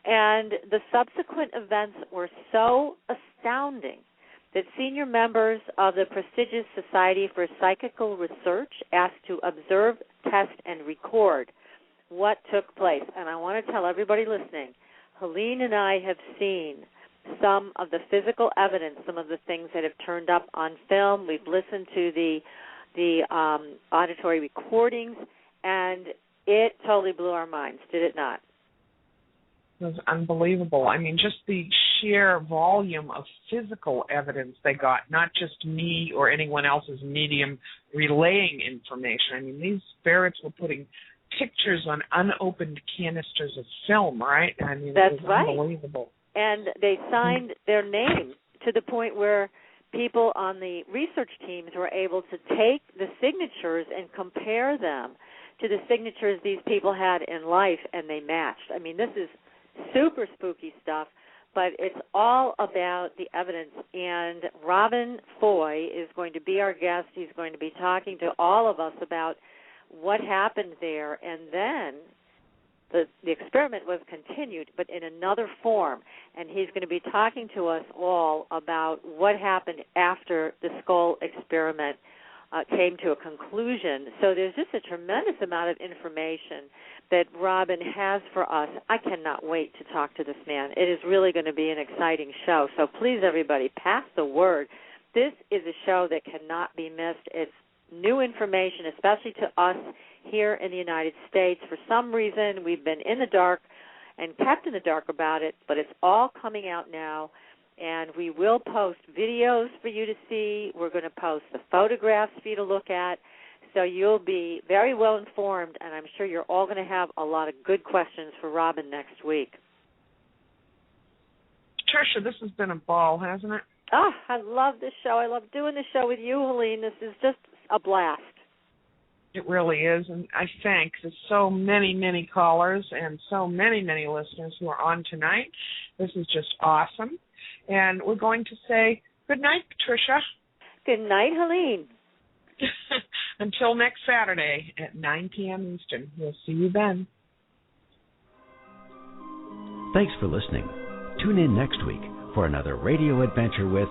And the subsequent events were so astounding that senior members of the prestigious Society for Psychical Research asked to observe, test, and record what took place. And I want to tell everybody listening, Helene and I have seen some of the physical evidence, some of the things that have turned up on film. We've listened to the auditory recordings, and it totally blew our minds, did it not? It was unbelievable. I mean, just the sheer volume of physical evidence they got, not just me or anyone else's medium relaying information. I mean, these spirits were putting pictures on unopened canisters of film, right? I mean, That's it was right. Unbelievable. And they signed their name to the point where people on the research teams were able to take the signatures and compare them to the signatures these people had in life, and they matched. I mean, this is super spooky stuff, but it's all about the evidence. And Robin Foy is going to be our guest. He's going to be talking to all of us about what happened there. And then the experiment was continued, but in another form. And he's going to be talking to us all about what happened after the Skoal experiment came to a conclusion. So there's just a tremendous amount of information that Robin has for us. I cannot wait to talk to this man. It is really going to be an exciting show. So please, everybody, pass the word. This is a show that cannot be missed. It's new information, especially to us here in the United States. For some reason, we've been in the dark and kept in the dark about it, but it's all coming out now. And we will post videos for you to see. We're going to post the photographs for you to look at. So you'll be very well informed, and I'm sure you're all going to have a lot of good questions for Robin next week. Patricia, this has been a ball, hasn't it? Oh, I love this show. I love doing this show with you, Helene. This is just a blast. It really is, and I thank the so many, many callers and so many, many listeners who are on tonight. This is just awesome. And we're going to say good night, Patricia. Good night, Helene. Until next Saturday at 9 p.m. Eastern. We'll see you then. Thanks for listening. Tune in next week for another radio adventure with